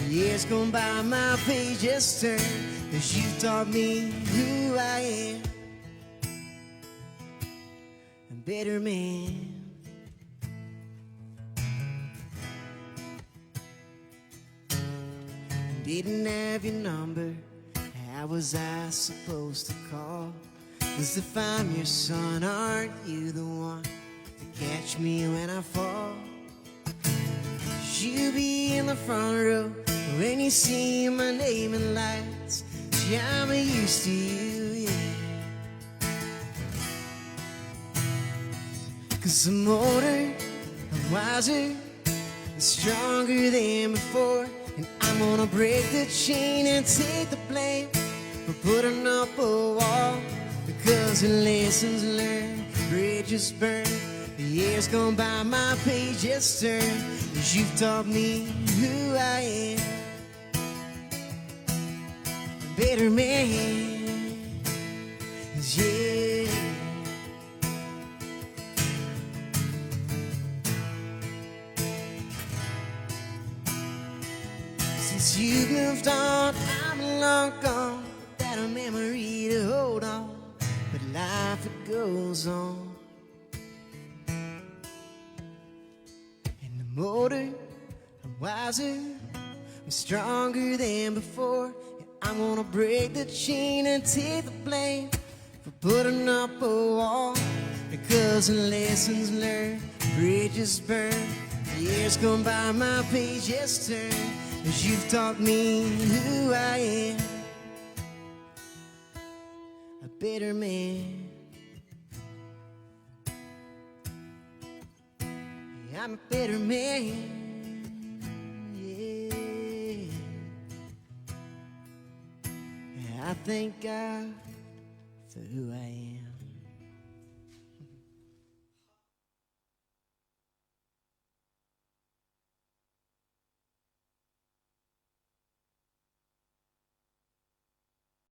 years gone by, my page just turned. 'Cause you taught me who I am, a better man. Didn't have your number, how was I supposed to call? 'Cause if I'm your son, aren't you the one to catch me when I fall? You be in the front row when you see my name in lights. See, I'm used to you, yeah. 'Cause the motor, I'm wiser and stronger than before. And I'm gonna break the chain and take the blame for putting up a wall. Because the lessons learned, bridges burned, the years gone by, my page just turned. 'Cause you've taught me who I am, a better man, yeah. Since you've moved on, I'm long gone. Without a memory to hold on, but life it goes on. And the motor, I'm wiser, I'm stronger than before. And I'm gonna break the chain and take the blame for putting up a wall. Because the lessons learned, bridges burned, years gone by, my page just turned. 'Cause you've taught me who I am, a better man. Yeah, I'm a better man, yeah. Yeah, I thank God for who I am.